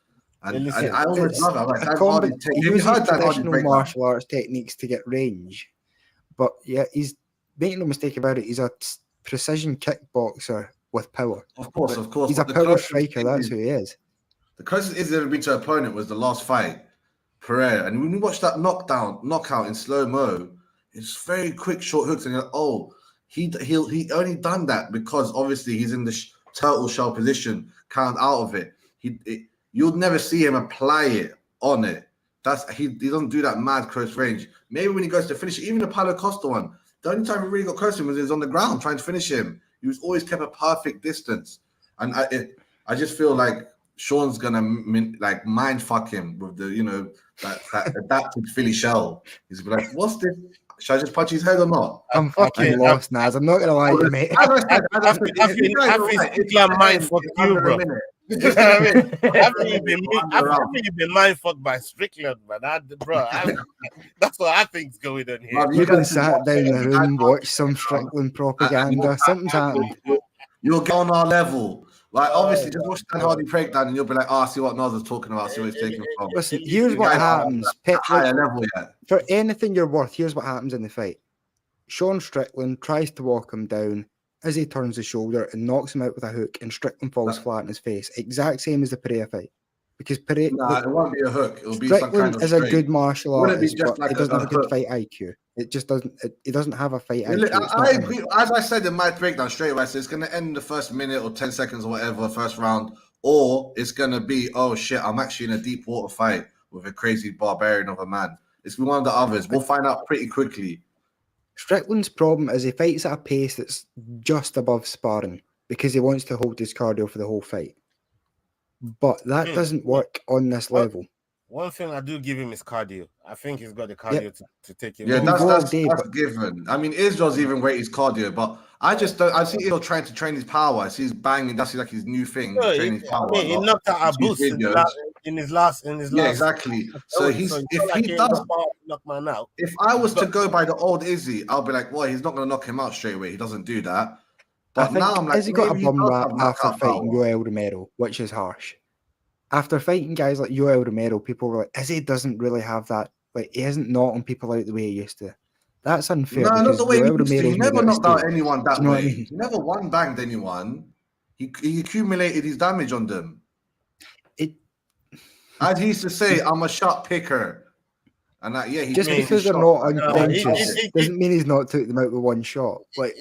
And I always love it. Like, he uses traditional martial arts techniques to get range, but yeah, he's making no mistake about it. He's a precision kickboxer with power. Of course. He's a power striker. That's who he is. The closest he's ever been to an opponent was the last fight, Pereira. And when we watched that knockout in slow mo, it's very quick, short hooks, and you're like, oh, he only done that because obviously he's in the turtle shell position, count out of it. You'll never see him apply it on it. He doesn't do that mad close range. Maybe when he goes to finish it, even the Paulo Costa one, the only time he really got close to him was he was on the ground trying to finish him. He was always kept a perfect distance. And I just feel like Sean's gonna mind fuck him with the that adapted Philly shell. He's like, what's this? Should I just punch his head or not? I'm fucking lost, Naz. I'm not gonna lie to you, mate. I think mind fuck you, bro. You know what I mean? I've been mind fucked by Strickland, man. That's what I think's going on here. You've been sat down in the room, watched some Strickland propaganda. Something's happened. You'll get on our level. Like, obviously, just watch Dan Hardy breakdown and you'll be like, oh, I see what Nas is talking about, see where he's taking from. Listen, here's what guys are happens. Higher level yet. For anything you're worth, here's what happens in the fight. Sean Strickland tries to walk him down as he turns the shoulder and knocks him out with a hook, and Strickland falls flat in his face. Exact same as the Pereira fight. Because Pereira, it won't be a hook. It'll be Strickland some kind of is a good martial artist, but like he doesn't have a good hook. fight IQ. It just doesn't. He doesn't have a fight Really, IQ. I agree. As I said in my breakdown straight away, I said it's going to end in the first minute or 10 seconds or whatever, first round, or it's going to be, oh shit, I'm actually in a deep water fight with a crazy barbarian of a man. It's one of the others. We'll find out pretty quickly. Strickland's problem is he fights at a pace that's just above sparring because he wants to hold his cardio for the whole fight. But that doesn't work on this level. One thing I do give him is cardio. I think he's got the cardio to take it. Yeah, that's given. I mean, Israel's even rate his cardio, but I just don't. I see Israel trying to train his power. I see he's banging. That's like his new thing. Training his power. I mean, he knocked out a boost in his last. Yeah, exactly. So if he does knock man out. If I was to go by the old Izzy, I'll be like, well, he's not going to knock him out straight away. He doesn't do that. But now I'm like, Izzy got a bum rap after fighting Yoel Romero, which is harsh. After fighting guys like Yoel Romero, people were like, Izzy doesn't really have that. Like, he isn't knocking people out the way he used to. That's unfair. No, not the way he used to. He never knocked out anyone that way. I mean? He never one-banged anyone. He accumulated his damage on them. As he used to say, I'm a shot picker. And that, yeah, he just because they're not unconscious doesn't mean he's not took them out with one shot. Like,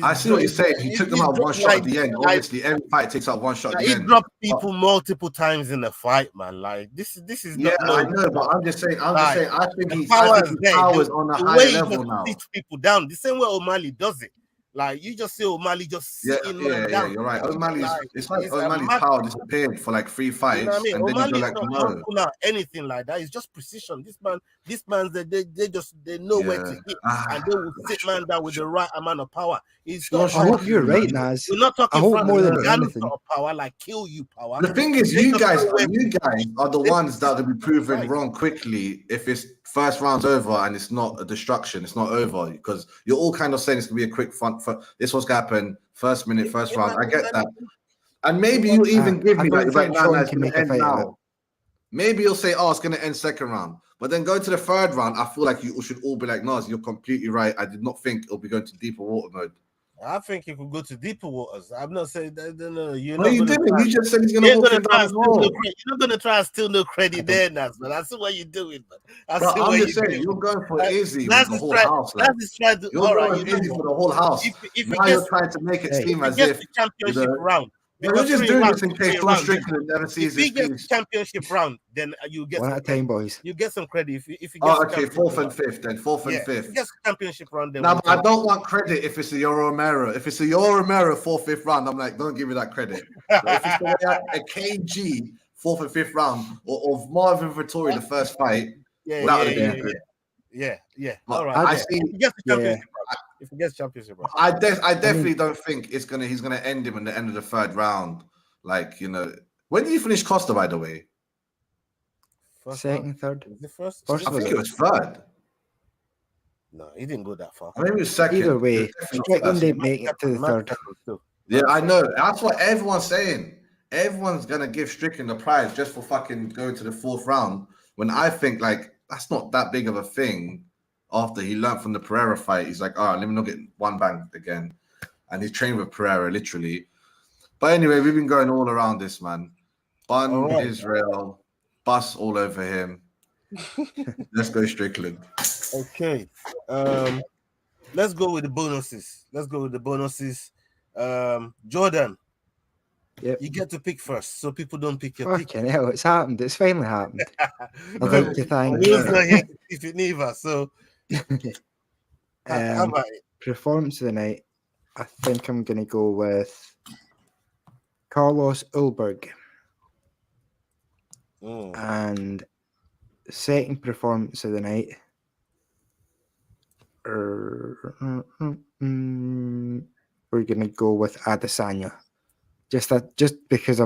I see what you're saying. He took them out one shot at the end. Obviously, every fight takes out one shot at the end. He dropped people multiple times in the fight, man. Like this is not. Yeah, I know, but I'm just saying. I think his power is on a higher level now. Beat people down the same way O'Malley does it. Like you just see O'Malley just sitting down. Yeah, you're right. O'Malley's O'Malley's power disappeared for like 3 fights, you know what I mean? and then you go like, no, not anything like that. It's just precision. This man's they know where to hit, and they will sit man down with the right amount of power. I hope you're right, Naz. We're not talking about more than anything of power, like kill you power. The thing is, you guys are the ones that will be proven wrong quickly if it's first round's over and it's not a destruction. It's not over because you're all kind of saying it's gonna be a quick fun. This was gonna happen first minute, first round. I get that, and maybe you even give me like right now. It's gonna end now. Maybe you'll say, "Oh, it's gonna end second round," but then go to the third round. I feel like you should all be like, "Nas, you're completely right. I did not think it'll be going to deeper water mode." I think it could go to deeper waters. I'm not saying that. No, you're not. You didn't. You just said he's going to walk it down. You're not going to try and steal no credit there, Nas, man. I see what you're doing, man. I'm just saying, you're going for Izzy with the whole house. You're going Izzy for the whole house. Now you're trying to make it seem as if the championship round. We're just doing this in case Sean Strickland never sees this. If he gets championship round, then you get one at a time, boys. You get some credit if you get. Oh, okay, fourth and fifth, then fourth and fifth. If he gets championship round, then. No, but I don't want credit if it's a Yoel Romero. If it's a Yoel Romero fourth, fifth round, I'm like, don't give me that credit. But if it's a KG fourth and fifth round, or Marvin Vettori the first fight, that would have been good. Yeah. All right. I see. If he gets the championship round. If he gets championship round. I definitely don't think he's gonna end him in the end of the third round. Like, you know, when did you finish Costa, by the way? Second, third. The first I think it was third. No, he didn't go that far. I think it was second. Either way, Strickland didn't make it to the third. Yeah, I know. That's what everyone's saying. Everyone's gonna give Strickland the prize just for fucking going to the fourth round. When I think like that's not that big of a thing. After he learned from the Pereira fight, he's like, all right, let me not get one bang again. And he's trained with Pereira, literally. But anyway, we've been going all around this, man. Bun, Israel, bus all over him. Let's go Strickland. Okay. Let's go with the bonuses. Jordan. Yep. You get to pick first, so people don't pick your pick. Fucking hell, it's happened. It's finally happened. I'd like to thank you. Not here if it neither, so performance of the night, I think I'm going to go with Carlos Ulberg. And second performance of the night, we're going to go with Adesanya. Just because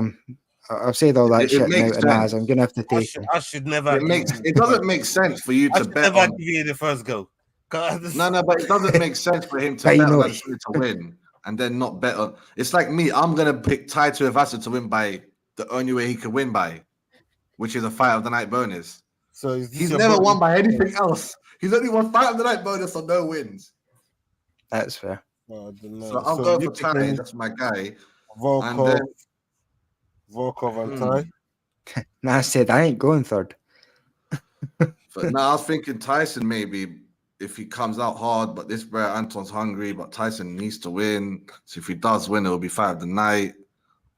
I've said all that shit now, and as I'm going to have to take him. I should never. It doesn't make sense for you to bet. Never give you the first go. No, but it doesn't make sense for him to bet on to win. and then not bet on. It's like me. I'm gonna pick Tai Tuivasa to win by the only way he could win by, which is a fight of the night bonus. So is this He's your never bonus? won by anything else. He's only won fight of the night bonus or no wins. That's fair. Oh, I don't know. So I'll go you for Tai. picking That's my guy. Volkov, And Volkov and Tai. Nah, I said I ain't going third. But now I was thinking Tyson maybe if he comes out hard, but this bro Anton's hungry, but Tyson needs to win. So if he does win, it'll be fight of the night.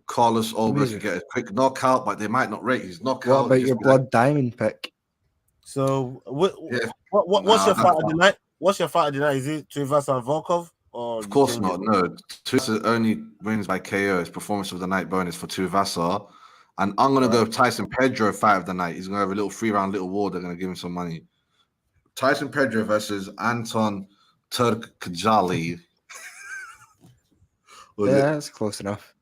Carlos Alvarez can get a quick knockout, but they might not rate his knockout. What about Just your be blood diamond pick? So what's Nah, your fight that's of the night? What's your fight of the night? Is it Tuivasa and Volkov? Or Of course you not. change it? No, Tuivasa only wins by KO. It's performance of the night bonus for Tuivasa. And I'm gonna go Tyson Pedro fight of the night. He's gonna have a little 3-round little war. They're gonna give him some money. Tyson Pedro versus Anton Turkjali. Yeah, that's close enough.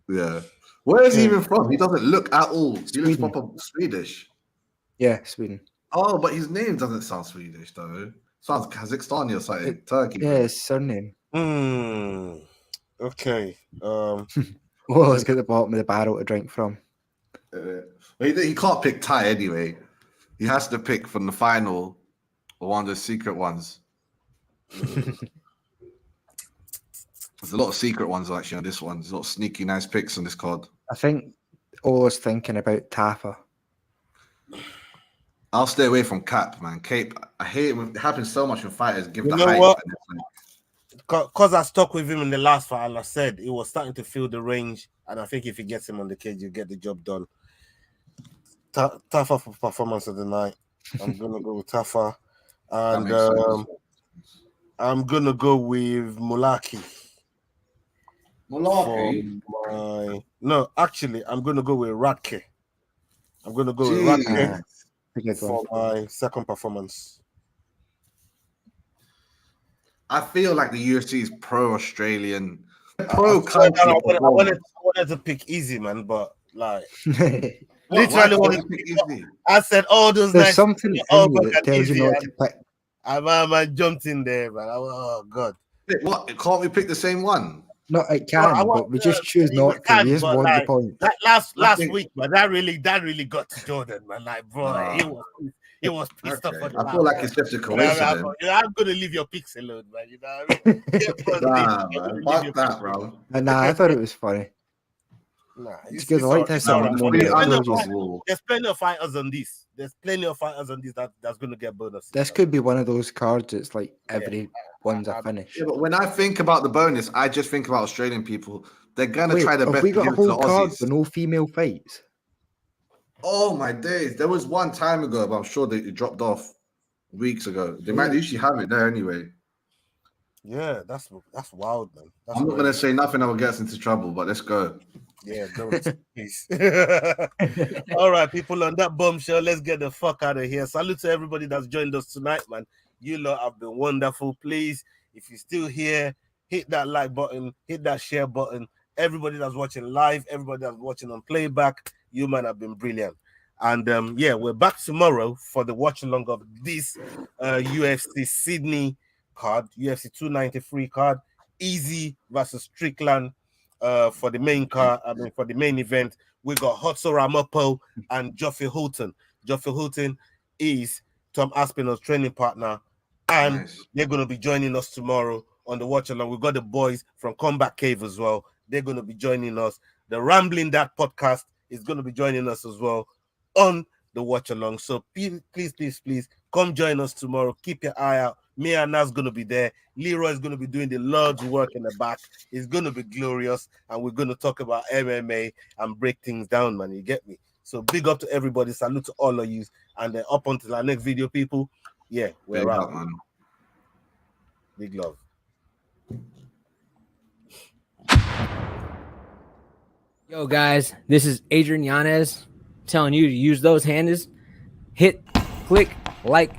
Yeah. Where is he even from? He doesn't look at all. He looks Sweden. proper Swedish. Yeah, Sweden. Oh, but his name doesn't sound Swedish though. Sounds Kazakhstani or something. Turkey. Yeah, his surname. Okay. Well, let's get the bottom of the barrel to drink from. He can't pick Thai anyway. He has to pick from the final or one of the secret ones. There's a lot of secret ones actually on this one. There's a lot of sneaky nice picks on this card. I think Ola's thinking about Tafa. I'll stay away from Cap, man. Cape, I hate it. It happens so much when fighters give You the know hype. what? And it's like, Because I stuck with him in the last fight, and I said he was starting to feel the range, and I think if he gets him on the cage, you get the job done. Tafa for performance of the night. I'm gonna go with Tafa, that and makes sense. I'm gonna go with Mulaki. Mulaki? No, actually, I'm gonna go with Radke. I'm gonna go with Jeez. Radke for my second performance. I feel like the UFC is pro-Australian. I Pro-country. wanted to pick easy, man, but like Literally, literally I said all those There's nice something in you that tells you not to pick. I jumped in there, man. Oh god. What? Can't we pick the same one? No, it can, but we just choose not to. We just want the point. Last week, man, that really got to Jordan, man. Like, bro, he was pissed off. I feel like it's just a coincidence. I'm gonna leave your picks alone, man. You know what I mean? Man. Fuck that, bro. Nah, I thought it was funny. Nah, It's good. I like to have someone money. There's plenty of fighters on this. There's plenty of fighters on this that's going to get bonuses. This could be one of those cards. It's like every one's a finish. Yeah, but when I think about the bonus, I just think about Australian people. They're gonna try their have best. We got to a give it to whole the card Aussies. with no female fights. Oh my days! There was one time ago, but I'm sure they dropped off weeks ago. They might usually have it there anyway. Yeah, that's wild, man. I'm not gonna say nothing that will get us into trouble, but let's go. Yeah, don't please. All right, people, on that bombshell, let's get the fuck out of here. Salute to everybody that's joined us tonight, man. You lot have been wonderful. Please, if you're still here, hit that like button, hit that share button. Everybody that's watching live, everybody that's watching on playback, you man have been brilliant. And yeah, we're back tomorrow for the watch along of this UFC Sydney card, UFC 293 card, Easy versus Strickland. For the main card, for the main event, we got Hotso Ramapo and Geoffrey Houghton. Geoffrey Houghton is Tom Aspinall's training partner, and they're going to be joining us tomorrow on the watch along. We've got the boys from Combat Cave as well. They're going to be joining us. The Rambling That podcast is going to be joining us as well on the watch along. So please come join us tomorrow. Keep your eye out. Me and Nas going to be there. Leroy is going to be doing the Lord's work in the back. It's going to be glorious, and we're going to talk about MMA and break things down, man. You get me? So big up to everybody. Salute to all of you, and then up until our next video, people. Yeah, we're out, man. Big love. Yo, guys, this is Adrian Yanez telling you to use those handles. Hit, click, like,